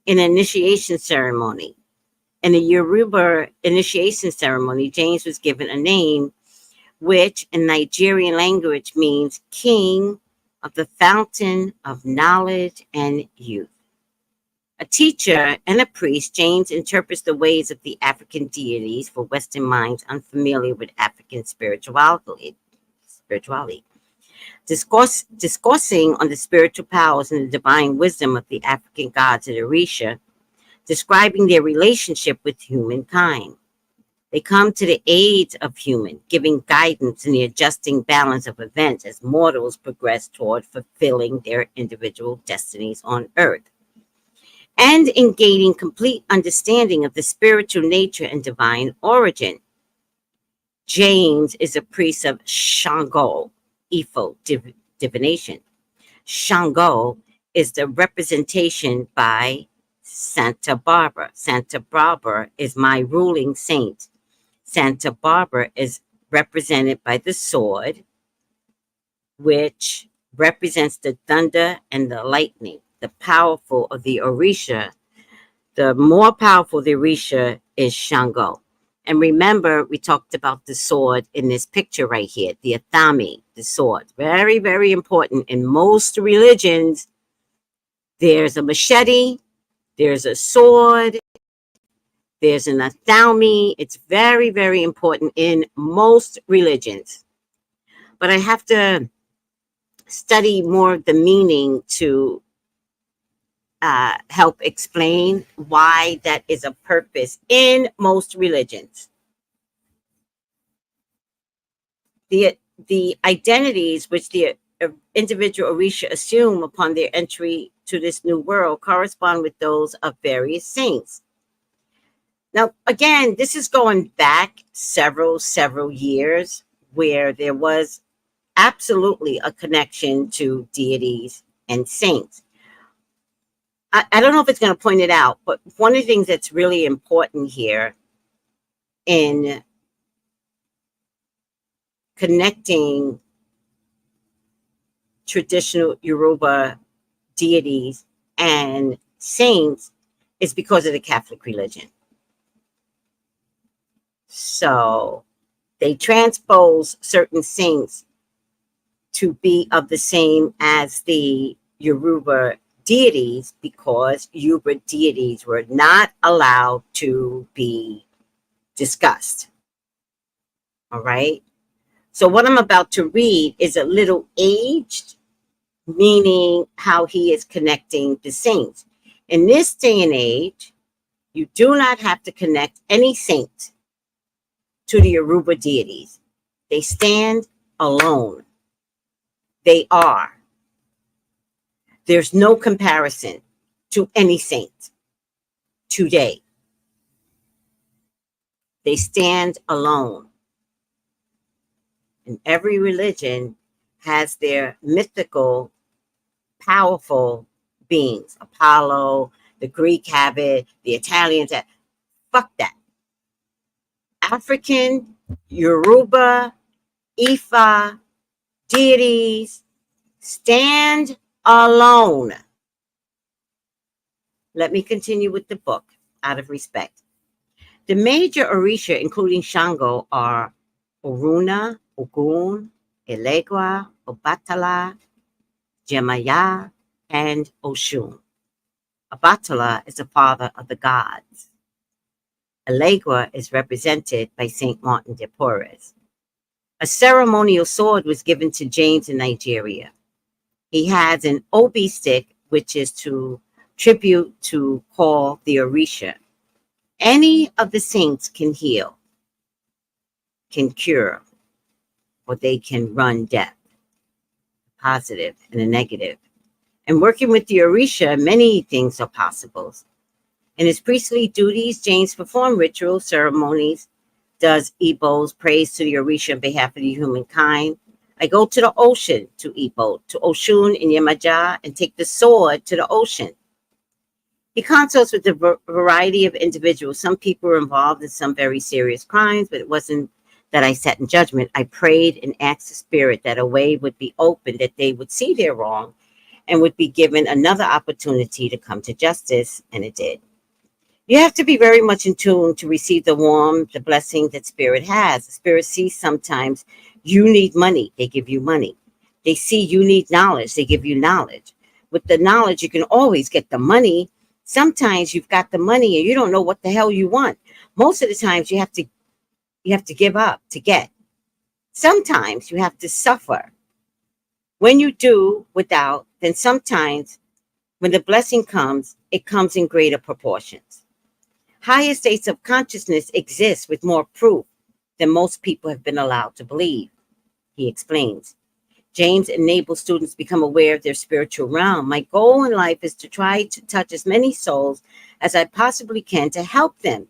in an initiation ceremony. In the Yoruba initiation ceremony, James was given a name which in Nigerian language means king of the fountain of knowledge and youth. A teacher and a priest, James interprets the ways of the African deities for Western minds unfamiliar with African spirituality. Discoursing on the spiritual powers and the divine wisdom of the African gods and Orisha, describing their relationship with humankind. They come to the aid of human, giving guidance in the adjusting balance of events as mortals progress toward fulfilling their individual destinies on earth, and in gaining complete understanding of the spiritual nature and divine origin. James is a priest of Shango, Ifo, divination. Shango is the representation by Santa Barbara. Santa Barbara is my ruling saint. Santa Barbara is represented by the sword, which represents the thunder and the lightning. The powerful of the Orisha, the more powerful the Orisha is Shango. And remember, we talked about the sword in this picture right here, the Athami, the sword. Very, very important. In most religions, there's a machete, there's a sword, there's an Athami. It's very, very important in most religions. But I have to study more of the meaning to help explain why that is a purpose in most religions. The identities which the individual Orisha assume upon their entry to this new world correspond with those of various saints. Now, again, this is going back several years where there was absolutely a connection to deities and saints. I don't know if it's going to point it out, but one of the things that's really important here in connecting traditional Yoruba deities and saints is because of the Catholic religion. So they transpose certain saints to be of the same as the Yoruba deities because Yoruba deities were not allowed to be discussed. All right. So what I'm about to read is a little aged, meaning how he is connecting the saints. In this day and age, you do not have to connect any saint to the Yoruba deities. They stand alone. They are. There's no comparison to any saint today. They stand alone. And every religion has their mythical, powerful beings. Apollo, the Greek have it, the Italians have. Fuck that. African, Yoruba, Ifa, deities stand alone. Let me continue with the book out of respect. The major Orisha, including Shango, are Oruna, Ogun, Elegua, Obatala, Jemaya, and Oshun. Obatala is the father of the gods. Elegua is represented by Saint Martin de Porres. A ceremonial sword was given to James in Nigeria. He has an obi stick, which is to tribute to Paul the Orisha. Any of the saints can heal, can cure, or they can run death, positive and a negative. And working with the Orisha, many things are possible. In his priestly duties, James performed ritual ceremonies, does Igbos, prays to the Orisha on behalf of the humankind. I go to the ocean to Igbo, to Oshun in Yemaja, and take the sword to the ocean. He consults with a variety of individuals. Some people were involved in some very serious crimes, but it wasn't that I sat in judgment. I prayed and asked the spirit that a way would be opened, that they would see their wrong and would be given another opportunity to come to justice, and it did. You have to be very much in tune to receive the warmth, the blessing that spirit has. The spirit sees sometimes you need money, they give you money. They see you need knowledge, they give you knowledge. With the knowledge, you can always get the money. Sometimes you've got the money and you don't know what the hell you want. Most of the times you have to give up to get. Sometimes you have to suffer. When you do without, then sometimes when the blessing comes, it comes in greater proportions. Higher states of consciousness exist with more proof than most people have been allowed to believe, he explains. James enables students to become aware of their spiritual realm. My goal in life is to try to touch as many souls as I possibly can to help them.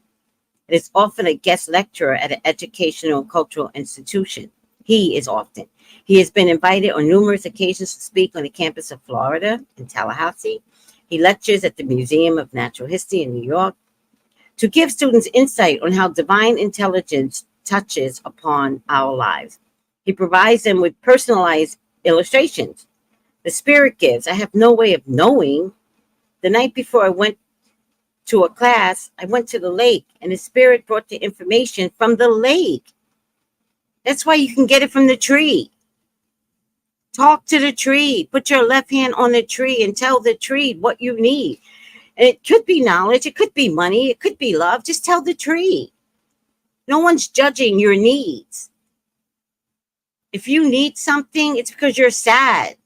It is often a guest lecturer at an educational and cultural institution. He has been invited on numerous occasions to speak on the campus of Florida in Tallahassee. He lectures at the Museum of Natural History in New York to give students insight on how divine intelligence touches upon our lives. He provides them with personalized illustrations. The spirit gives. I have no way of knowing. The night before I went to a class, I went to the lake, and the spirit brought the information from the lake. That's why you can get it from the tree. Talk to the tree. Put your left hand on the tree and tell the tree what you need. And it could be knowledge. It could be money. It could be love. Just tell the tree. No one's judging your needs. If you need something, it's because you're sad.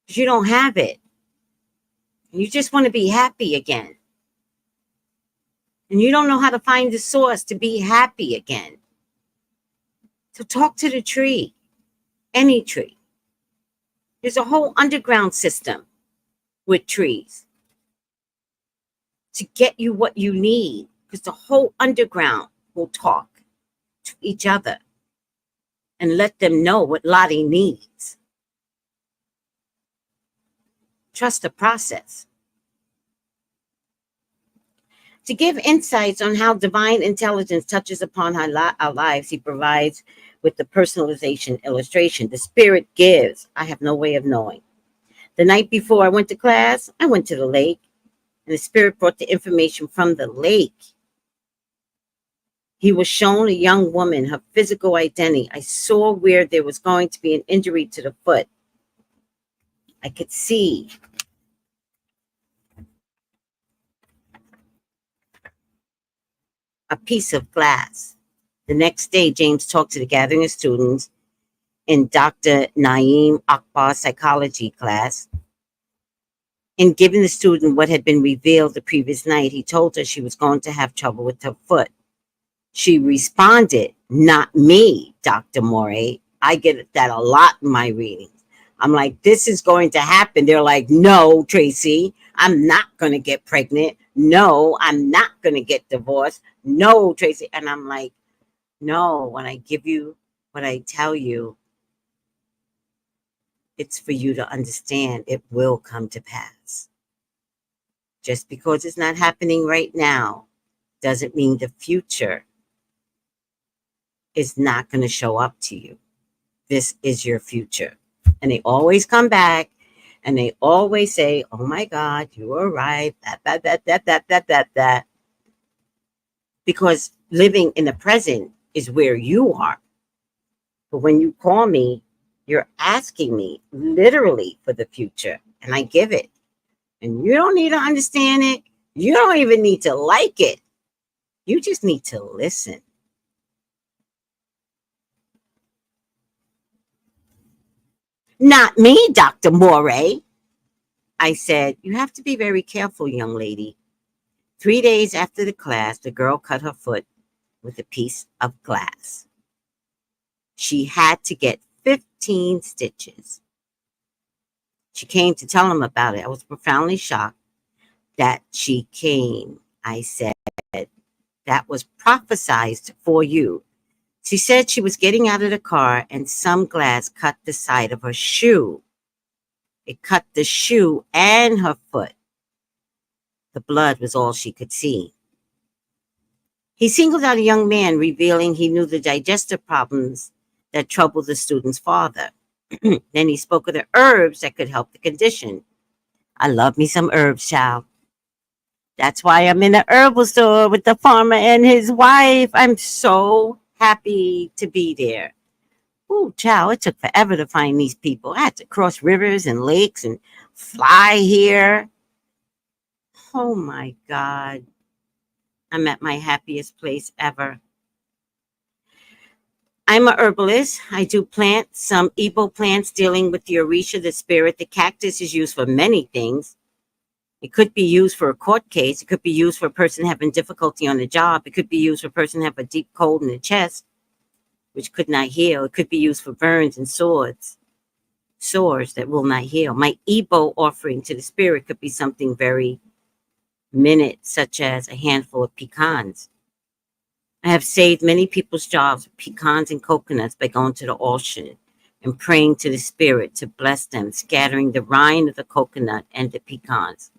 Because you don't have it. And you just want to be happy again. And you don't know how to find the source to be happy again. So talk to the tree. Any tree. There's a whole underground system with trees to get you what you need, because the whole underground will talk to each other and let them know what Lottie needs. Trust the process. To give insights on how divine intelligence touches upon our lives, he provides with the personalization illustration. The spirit gives. I have no way of knowing. The night before I went to class, I went to the lake, and the spirit brought the information from the lake. He was shown a young woman, her physical identity. I saw where there was going to be an injury to the foot. I could see a piece of glass. The next day, James talked to the gathering of students in Dr. Naeem Akbar's psychology class. In giving the student what had been revealed the previous night, he told her she was going to have trouble with her foot. She responded, "Not me, Dr. Morey." I get that a lot in my readings. I'm like, this is going to happen. They're like, "No, Tracy, I'm not going to get pregnant. No, I'm not going to get divorced. No, Tracy." And I'm like, no, when I give you what I tell you, it's for you to understand it will come to pass. Just because it's not happening right now doesn't mean the future is not going to show up to you. This is your future. And they always come back and they always say, "Oh my God, you were right." That. Because living in the present is where you are. But when you call me, you're asking me literally for the future, and I give it. And you don't need to understand it. You don't even need to like it. You just need to listen. Not me, Dr. Moray. I said, you have to be very careful, young lady. 3 days after the class, the girl cut her foot with a piece of glass. She had to get 15 stitches. She came to tell him about it. I was profoundly shocked that she came. I said, that was prophesied for you. She said she was getting out of the car and some glass cut the side of her shoe. It cut the shoe and her foot. The blood was all she could see. He singled out a young man, revealing he knew the digestive problems that troubled the student's father. Then he spoke of the herbs that could help the condition. I love me some herbs, child. That's why I'm in the herbal store with the farmer and his wife. I'm so happy to be there. Ooh, child, it took forever to find these people. I had to cross rivers and lakes and fly here. Oh my God. I'm at my happiest place ever. I'm a herbalist. I do plants, some Igbo plants dealing with the Orisha, the spirit. The cactus is used for many things. It could be used for a court case. It could be used for a person having difficulty on the job. It could be used for a person having a deep cold in the chest, which could not heal. It could be used for burns and sores that will not heal. My Igbo offering to the spirit could be something very minute, such as a handful of pecans. I have saved many people's jobs with pecans and coconuts by going to the ocean and praying to the spirit to bless them, scattering the rind of the coconut and the pecans.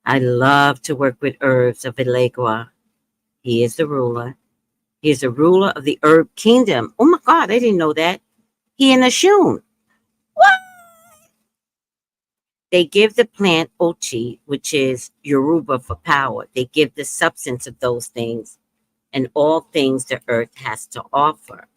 I love to work with herbs of Elegua. He is the ruler. He is the ruler of the herb kingdom. Oh my God, I didn't know that. He and Ashun. What? They give the plant ochi, which is Yoruba for power. They give the substance of those things and all things the earth has to offer.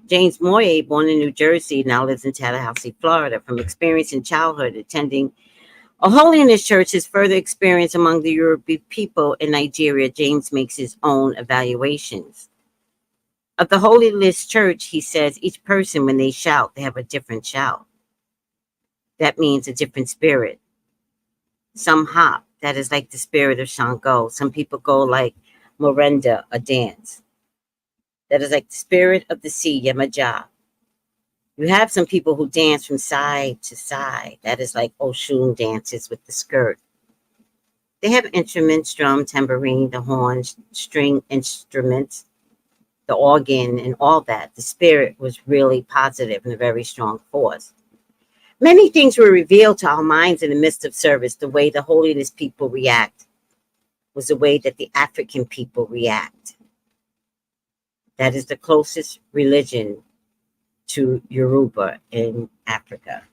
James Moye, born in New Jersey, now lives in Tallahassee, Florida. From experience in childhood attending a holiness church, his further experience among the Yoruba people in Nigeria, James makes his own evaluations. Of the holiness church, he says each person, when they shout, they have a different shout. That means a different spirit. Some hop, that is like the spirit of Shango. Some people go like Morenda, a dance. That is like the spirit of the sea, Yemaja. You have some people who dance from side to side. That is like Oshun dances with the skirt. They have instruments, drum, tambourine, the horns, string instruments, the organ, and all that. The spirit was really positive and a very strong force. Many things were revealed to our minds in the midst of service. The way the holiness people react was the way that the African people react. That is the closest religion to Yoruba in Africa.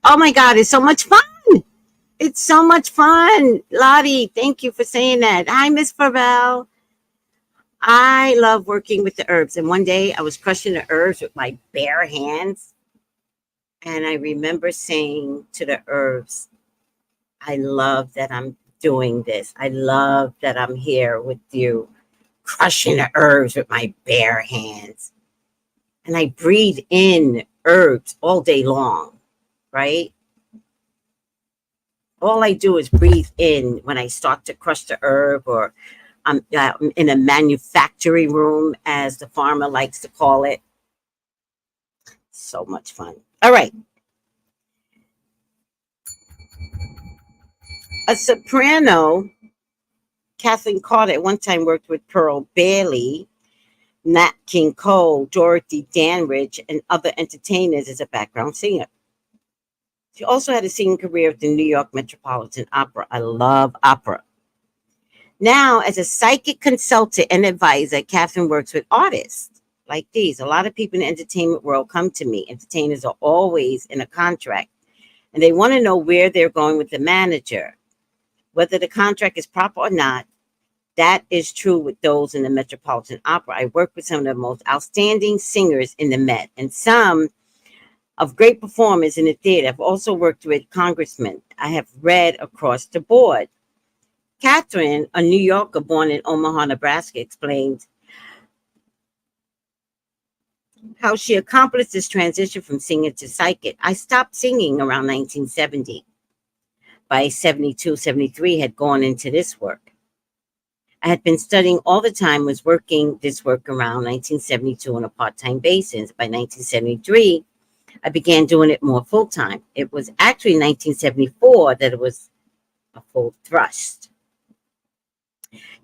Oh my God, it's so much fun. It's so much fun. Lottie, thank you for saying that. Hi, Miss Farrell. I love working with the herbs. And one day I was crushing the herbs with my bare hands. And I remember saying to the herbs, I love that I'm doing this. I love that I'm here with you, crushing the herbs with my bare hands. And I breathe in herbs all day long, right? All I do is breathe in when I start to crush the herb, or I'm in a manufacturing room, as the farmer likes to call it. So much fun. All right. A soprano, Kathleen Carter, at one time worked with Pearl Bailey, Nat King Cole, Dorothy Dandridge, and other entertainers as a background singer. She also had a singing career at the New York Metropolitan Opera. I love opera. Now, as a psychic consultant and advisor, Catherine works with artists. like these. A lot of people in the entertainment world come to me. Entertainers are always in a contract, and they want to know where they're going with the manager, whether the contract is proper or not. That is true with those in the Metropolitan Opera. I work with some of the most outstanding singers in the Met and some of great performers in the theater. I've also worked with congressmen. I have read across the board. Catherine, a New Yorker born in Omaha, Nebraska, explains how she accomplished this transition from singer to psychic. I stopped singing around 1970. By 72, 73, had gone into this work. I had been studying all the time, was working this work around 1972 on a part-time basis. By 1973, I began doing it more full-time. It was actually 1974 that it was a full thrust.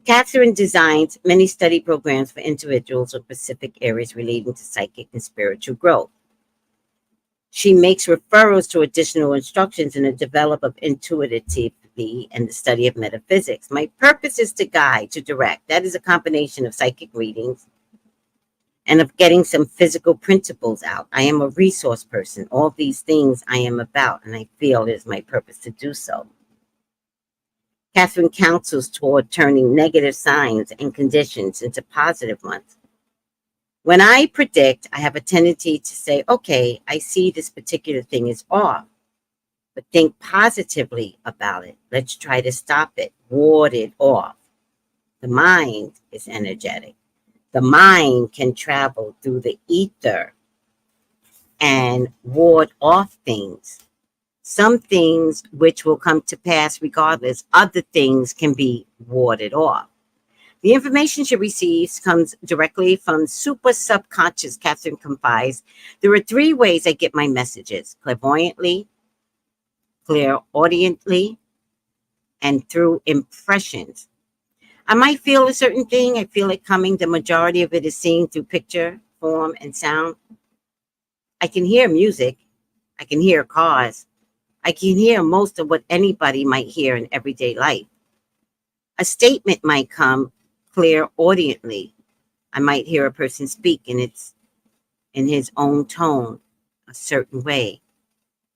Catherine designs many study programs for individuals with specific areas relating to psychic and spiritual growth. She makes referrals to additional instructions in the development of intuitivity and the study of metaphysics. My purpose is to guide, to direct. That is a combination of psychic readings and of getting some physical principles out. I am a resource person. All these things I am about, and I feel it is my purpose to do so. Catherine counsels toward turning negative signs and conditions into positive ones. When I predict, I have a tendency to say, okay, I see this particular thing is off, but think positively about it. Let's try to stop it, ward it off. The mind is energetic. The mind can travel through the ether and ward off things. Some things which will come to pass regardless, other things can be warded off. The information she receives comes directly from super subconscious, Catherine confides. There are 3 ways I get my messages: clairvoyantly, clairaudiently, and through impressions. I might feel a certain thing. I feel it coming. The majority of it is seen through picture, form, and sound. I can hear music. I can hear cars. I can hear most of what anybody might hear in everyday life. A statement might come clairaudiently. I might hear a person speak and it's in his own tone, a certain way.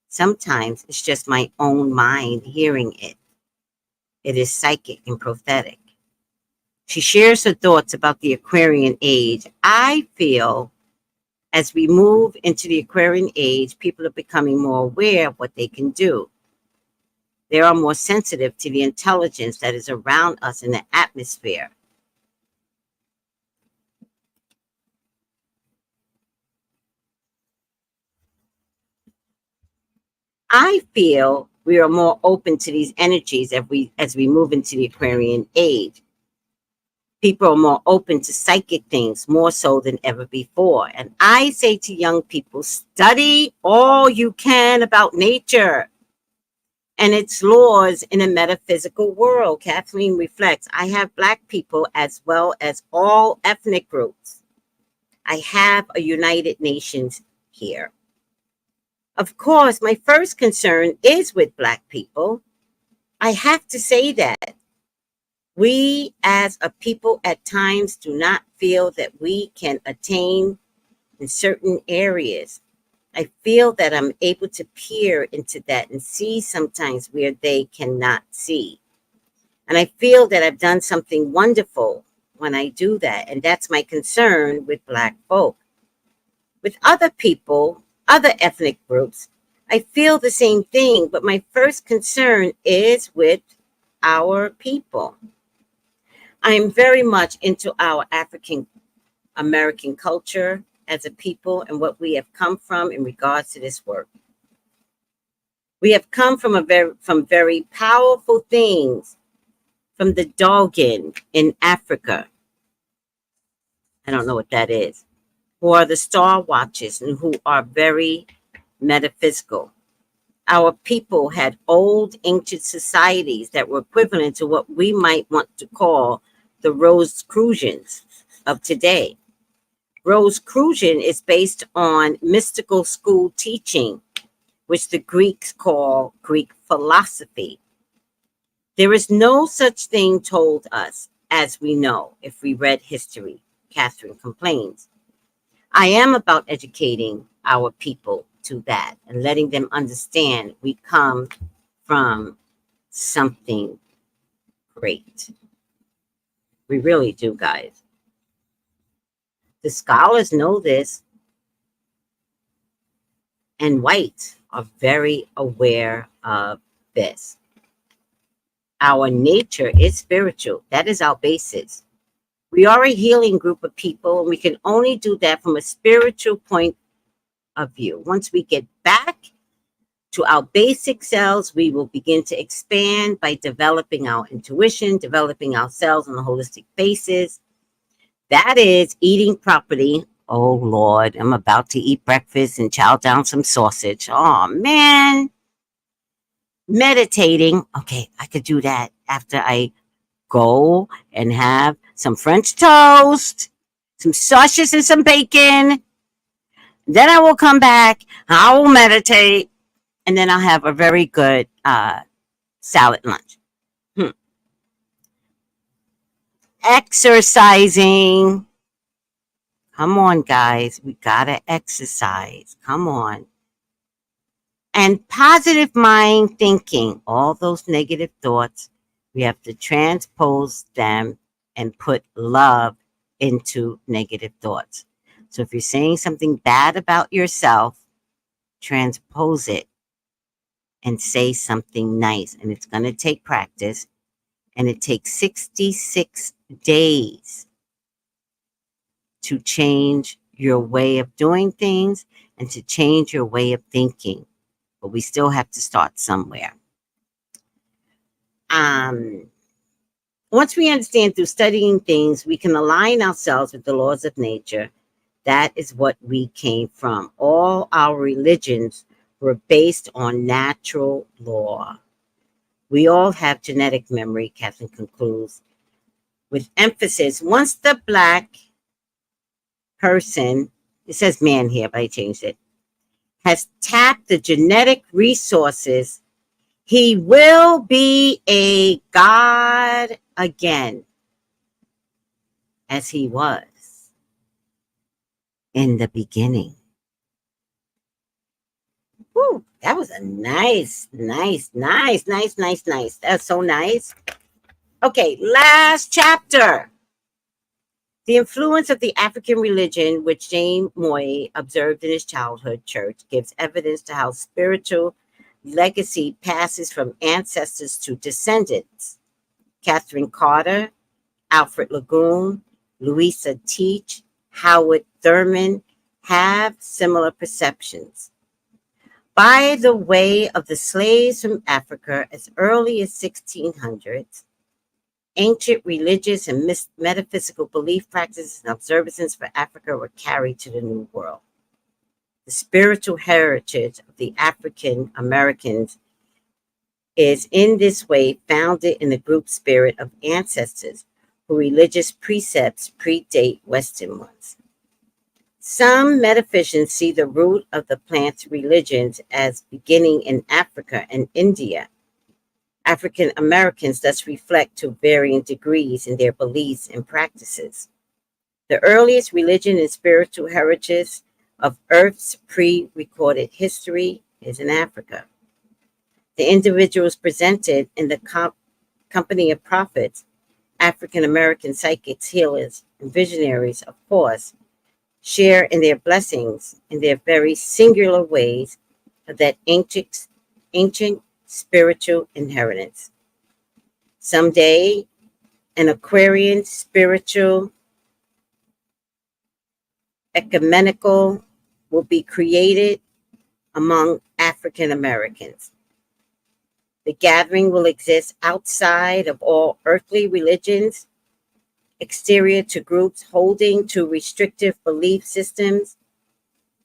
Sometimes it's just my own mind hearing it. It is psychic and prophetic. She shares her thoughts about the Aquarian age. I feel as we move into the Aquarian age, people are becoming more aware of what they can do. They are more sensitive to the intelligence that is around us in the atmosphere. I feel we are more open to these energies as we move into the Aquarian age. People are more open to psychic things more so than ever before. And I say to young people, study all you can about nature and its laws in a metaphysical world. Kathleen reflects, I have Black people as well as all ethnic groups. I have a United Nations here. Of course, my first concern is with Black people. I have to say that. We as a people at times do not feel that we can attain in certain areas. I feel that I'm able to peer into that and see sometimes where they cannot see. And I feel that I've done something wonderful when I do that. And that's my concern with Black folk. With other people, other ethnic groups, I feel the same thing, but my first concern is with our people. I'm very much into our African American culture as a people and what we have come from in regards to this work. We have come from very powerful things from the Dogon in Africa. I don't know what that is. Who are the Star Watchers and who are very metaphysical. Our people had old ancient societies that were equivalent to what we might want to call the Rosicrucians of today. Rosicrucian is based on mystical school teaching, which the Greeks call Greek philosophy. There is no such thing told us as we know if we read history, Catherine complains. I am about educating our people to that and letting them understand we come from something great. We really do, guys. The scholars know this, and whites are very aware of this. Our nature is spiritual. That is our basis. We are a healing group of people, and we can only do that from a spiritual point of view. Once we get back to our basic selves, we will begin to expand by developing our intuition, developing ourselves on a holistic basis. That is eating properly. Oh Lord, I'm about to eat breakfast and chow down some sausage. Oh man. Meditating. Okay, I could do that after I go and have some French toast, some sausages and some bacon. Then I will come back. I will meditate, and then I'll have a very good salad lunch. Exercising. Come on, guys. We gotta exercise. Come on. And positive mind thinking. All those negative thoughts, we have to transpose them and put love into negative thoughts. So if you're saying something bad about yourself, transpose it and say something nice. And it's going to take practice. And it takes 66 days to change your way of doing things and to change your way of thinking. But we still have to start somewhere. Once we understand through studying things, we can align ourselves with the laws of nature. That is what we came from. All our religions were based on natural law. We all have genetic memory, Catherine concludes, with emphasis. Once the Black person, it says man here, but I changed it, has tapped the genetic resources, he will be a god again, as he was in the beginning. Woo, that was a nice. That's so nice. Okay, last chapter. The influence of the African religion, which Jane Moy observed in his childhood church, gives evidence to how spiritual legacy passes from ancestors to descendants. Catherine Carter, Alfred Lagoon, Louisa Teach, Howard Thurman have similar perceptions. By the way of the slaves from Africa as early as 1600s, ancient religious and metaphysical belief practices and observances for Africa were carried to the New World. The spiritual heritage of the African Americans is in this way founded in the group spirit of ancestors whose religious precepts predate Western ones. Some metaphysicians see the root of the plant's religions as beginning in Africa and India. African Americans thus reflect to varying degrees in their beliefs and practices. The earliest religion and spiritual heritage of Earth's pre-recorded history is in Africa. The individuals presented in the company of prophets, African American psychics, healers, and visionaries, of course, share in their blessings in their very singular ways of that ancient spiritual inheritance. Someday, an Aquarian spiritual ecumenical will be created among African Americans. The gathering will exist outside of all earthly religions, exterior to groups holding to restrictive belief systems,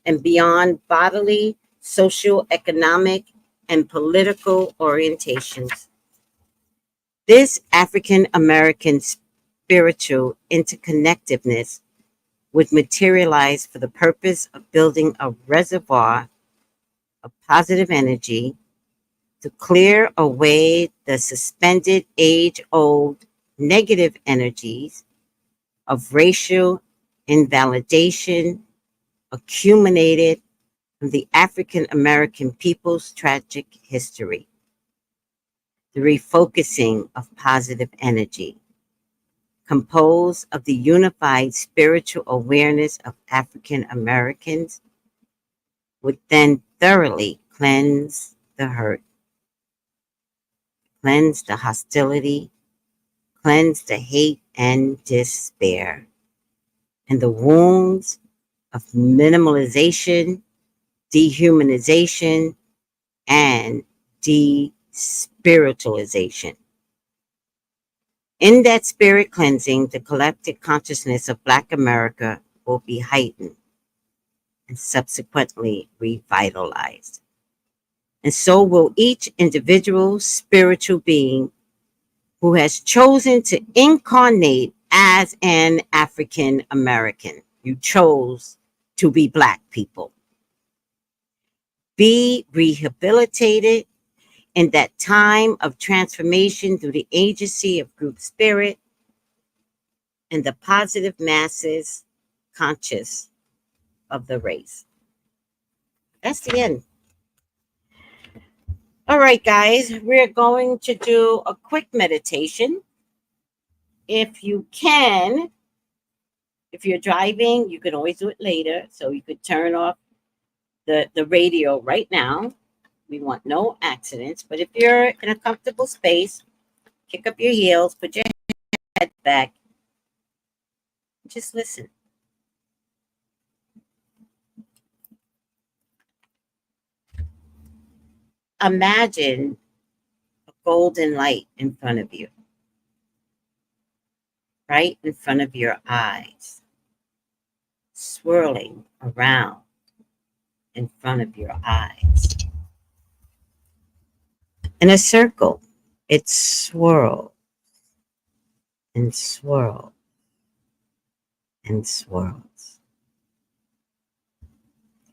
and beyond bodily, social, economic, and political orientations. This African American spiritual interconnectedness would materialize for the purpose of building a reservoir of positive energy to clear away the suspended age-old negative energies of racial invalidation accumulated from the African American people's tragic history, the refocusing of positive energy, composed of the unified spiritual awareness of African Americans, would then thoroughly cleanse the hurt, cleanse the hostility, cleanse the hate and despair, and the wounds of minimalization, dehumanization, and despiritualization. In that spirit cleansing, the collective consciousness of Black America will be heightened and subsequently revitalized. And so will each individual spiritual being who has chosen to incarnate as an African American. You chose to be Black people. Be rehabilitated in that time of transformation through the agency of group spirit and the positive masses conscious of the race. That's the end. All right, guys, we're going to do a quick meditation. If you can, if you're driving, you can always do it later. So you could turn off the radio right now. We want no accidents. But if you're in a comfortable space, kick up your heels, put your head back, just listen. Imagine a golden light in front of you, right in front of your eyes, swirling around in front of your eyes. In a circle, it swirls and swirls and swirls.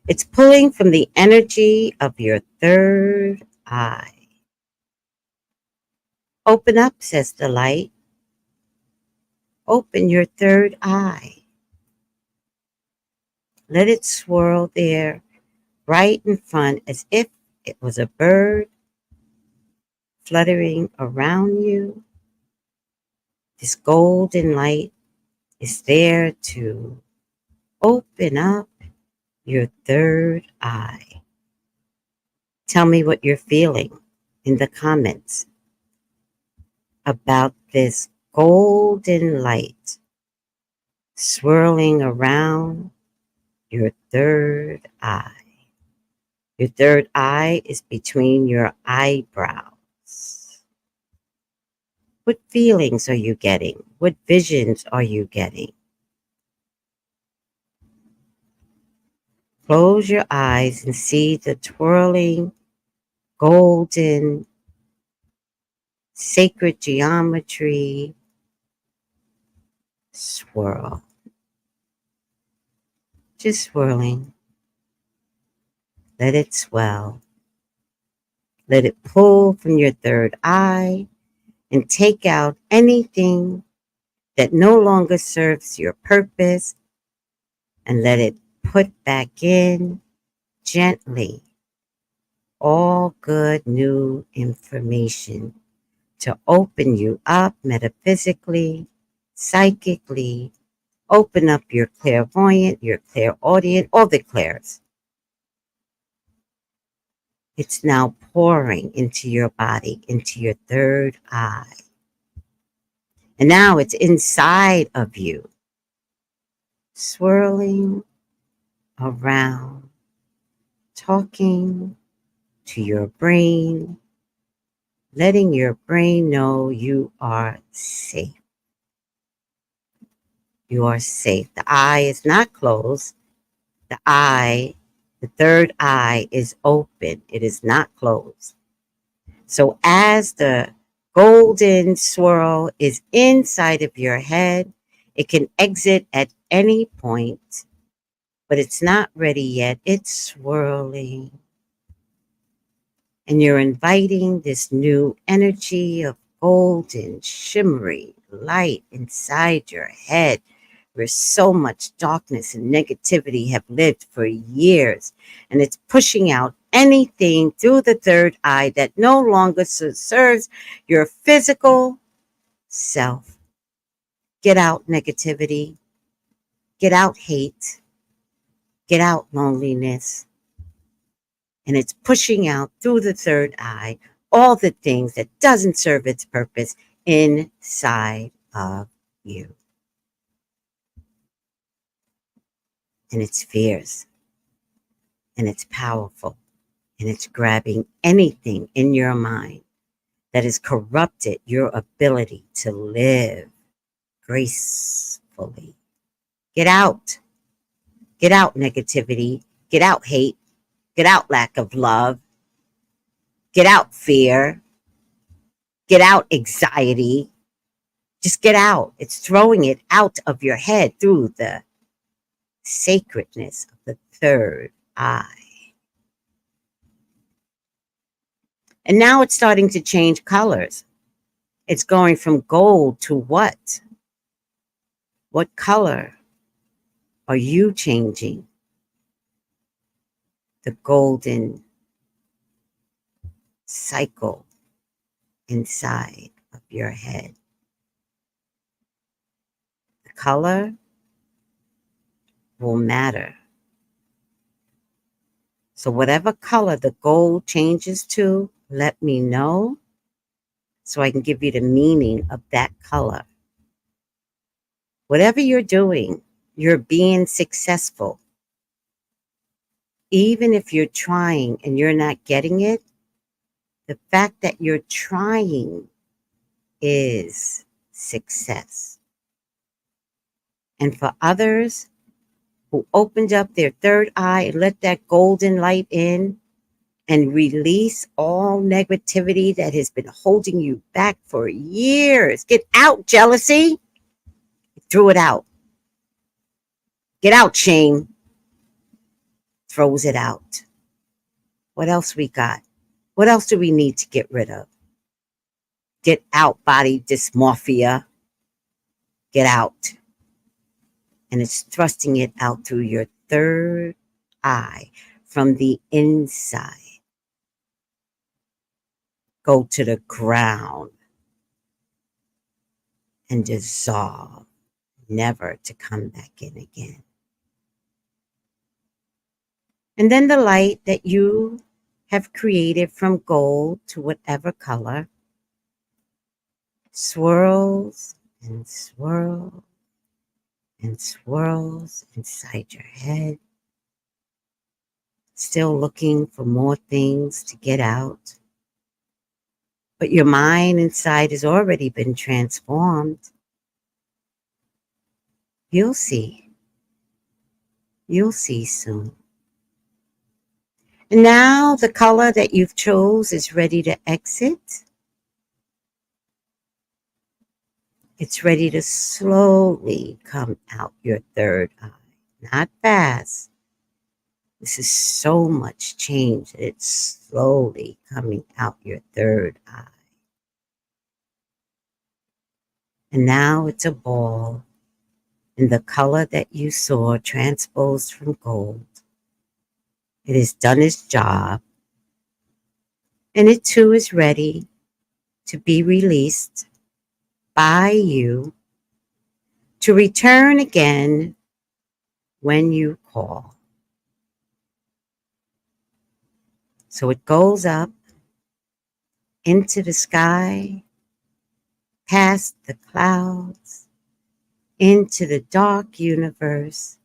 It's pulling from the energy of your third eye. Open up, says the light. Open your third eye. Let it swirl there right in front as if it was a bird fluttering around you. This golden light is there to open up your third eye. Tell me what you're feeling in the comments about this golden light swirling around your third eye. Your third eye is between your eyebrows. What feelings are you getting? What visions are you getting? Close your eyes and see the twirling, golden, sacred geometry swirl. Just swirling. Let it swell. Let it pull from your third eye and take out anything that no longer serves your purpose, and let it put back in gently all good new information to open you up metaphysically, psychically, open up your clairvoyant, your clairaudient, all the clairs. It's now pouring into your body, into your third eye. And now it's inside of you, swirling around, talking to your brain, letting your brain know you are safe. You are safe. The eye is not closed. The third eye is open. It is not closed. So as the golden swirl is inside of your head, it can exit at any point, but it's not ready yet. It's swirling. And you're inviting this new energy of golden, shimmery light inside your head, where so much darkness and negativity have lived for years, and it's pushing out anything through the third eye that no longer serves your physical self. Get out negativity, get out hate, get out loneliness, and it's pushing out through the third eye all the things that doesn't serve its purpose inside of you. And it's fierce, and it's powerful, and it's grabbing anything in your mind that has corrupted your ability to live gracefully. Get out. Get out negativity. Get out hate. Get out lack of love. Get out fear. Get out anxiety. Just get out. It's throwing it out of your head through the sacredness of the third eye. And now it's starting to change colors. It's going from gold to what? What color are you changing? The golden cycle inside of your head. The color will matter. So whatever color the gold changes to, let me know so I can give you the meaning of that color. Whatever you're doing, you're being successful. Even if you're trying and you're not getting it, the fact that you're trying is success. And for others who opened up their third eye and let that golden light in and release all negativity that has been holding you back for years. Get out, jealousy. Threw it out. Get out, shame. Throws it out. What else we got? What else do we need to get rid of? Get out, body dysmorphia. Get out. And it's thrusting it out through your third eye from the inside. Go to the ground and dissolve, never to come back in again. And then the light that you have created from gold to whatever color swirls and swirls and swirls inside your head, still looking for more things to get out. But your mind inside has already been transformed. You'll see. You'll see soon. And now the color that you've chose is ready to exit. It's ready to slowly come out your third eye. Not fast. This is so much change that it's slowly coming out your third eye. And now it's a ball in the color that you saw transposed from gold. It has done its job, and it too is ready to be released by you to return again when you call. So it goes up into the sky, past the clouds, into the dark universe,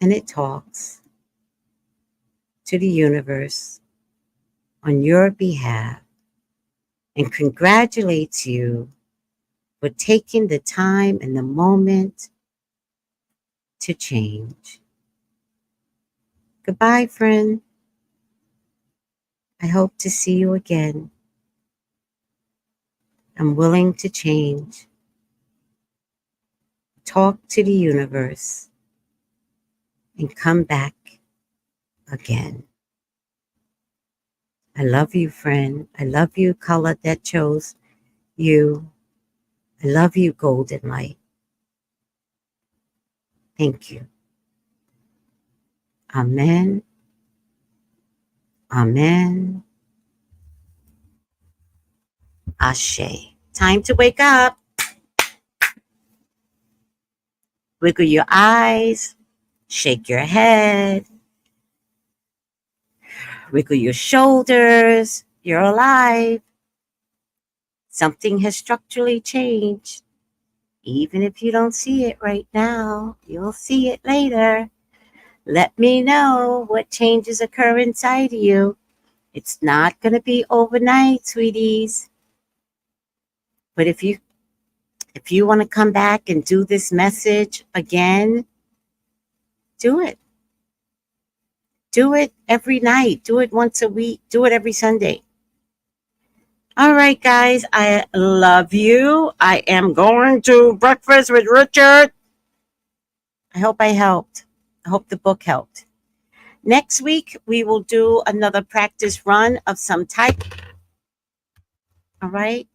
and it talks to the universe on your behalf and congratulates you for taking the time and the moment to change. Goodbye, friend. I hope to see you again. I'm willing to change. Talk to the universe and come back again. I love you, friend. I love you, color that chose you. I love you, Golden Light. Thank you. Amen. Amen. Ashe. Time to wake up. Wiggle your eyes. Shake your head. Wiggle your shoulders. You're alive. Something has structurally changed. Even if you don't see it right now, you'll see it later. Let me know what changes occur inside of you. It's not going to be overnight, sweeties. But if you want to come back and do this message again, do it. Do it every night. Do it once a week. Do it every Sunday. All right, guys. I love you. I am going to breakfast with Richard. I hope I helped. I hope the book helped. Next week, we will do another practice run of some type. All right.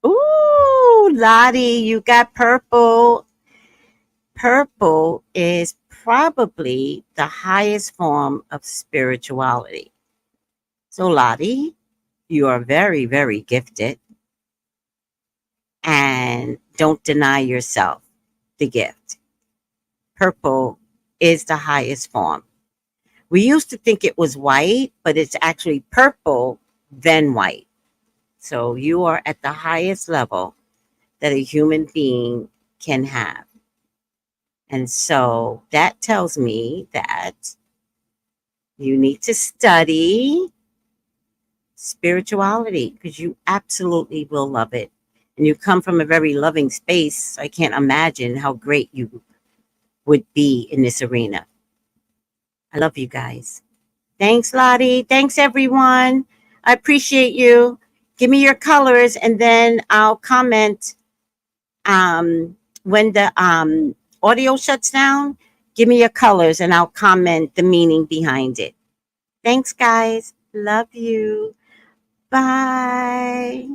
Ooh, Lottie, you got purple. Purple is probably the highest form of spirituality. So, Lottie, you are very, very gifted. And don't deny yourself the gift. Purple is the highest form. We used to think it was white, but it's actually purple, then white. So you are at the highest level that a human being can have. And so that tells me that you need to study spirituality because you absolutely will love it. And you come from a very loving space. So I can't imagine how great you would be in this arena. I love you guys. Thanks, Lottie. Thanks, everyone. I appreciate you. Give me your colors and then I'll comment when the audio shuts down. Give me your colors and I'll comment the meaning behind it. Thanks, guys. Love you. Bye.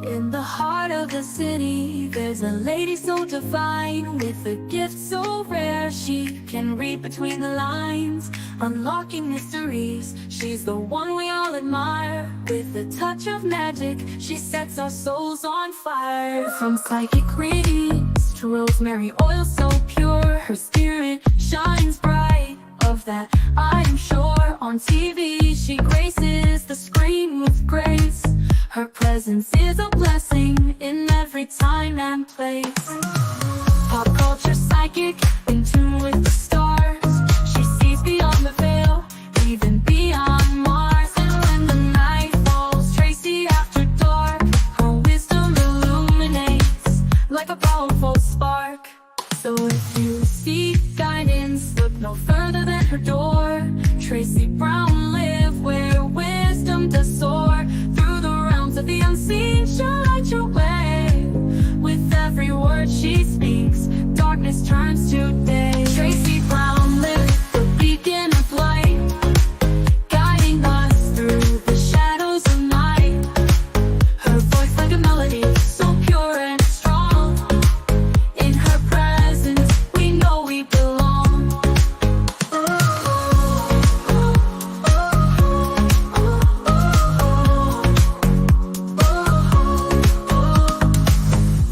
In the heart of the city, there's a lady so divine, with a gift so rare she can read between the lines, unlocking mysteries. She's the one we all admire. With a touch of magic, she sets our souls on fire. From psychic readings to rosemary oil so pure, her spirit shines bright. Of that I am sure. On TV she graces the screen with grace. Her presence is a blessing in every time and place. Pop culture psychic, in tune with the stars. She sees beyond the veil, even beyond Mars. And when the night falls, Tracy after dark, her wisdom illuminates like a powerful spark. So if you seek guidance, look no further than her door. Tracy Brown live where wisdom does soar. Through the realms of the unseen, she'll light your way. With every word she speaks, darkness turns to day. Tracy Brown live, the beacon of light, guiding us through the shadows of night. Her voice like a melody, so pure and strong. In her presence, we know we belong.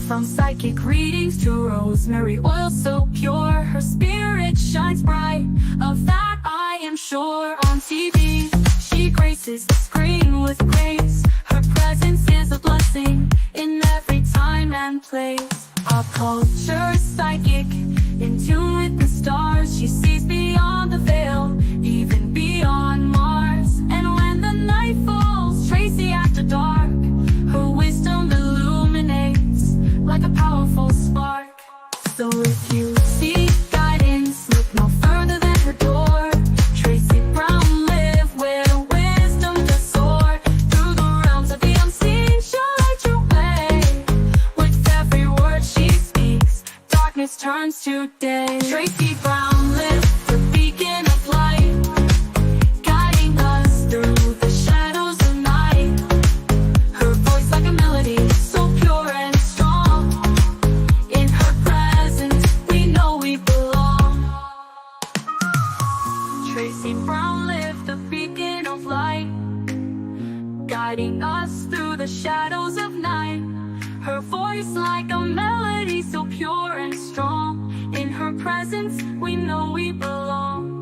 From psychic readings to rosemary oil so pure, her spirit shines bright. Of that I am sure. On TV, she graces the screen with grace. Her presence is a blessing in every time and place. Pop culture psychic, in tune with the stars. She sees beyond the veil, even beyond Mars. And when the night falls, Tracy after dark, her wisdom illuminates like a powerful spark. So if you seek guidance, look no further than her door. Tracy Brown live where wisdom does soar. Through the realms of the unseen, she'll light your way. With every word she speaks, darkness darkness turns to day. Tracy Brown lit the beacon of light, guiding us through the shadows of night. Her voice like a melody, so pure and strong. In her presence, we know we belong. Tracy Brown lit the beacon of light, guiding us through the shadows of night. Her voice like a melody, so pure and strong. In her presence, we know we belong.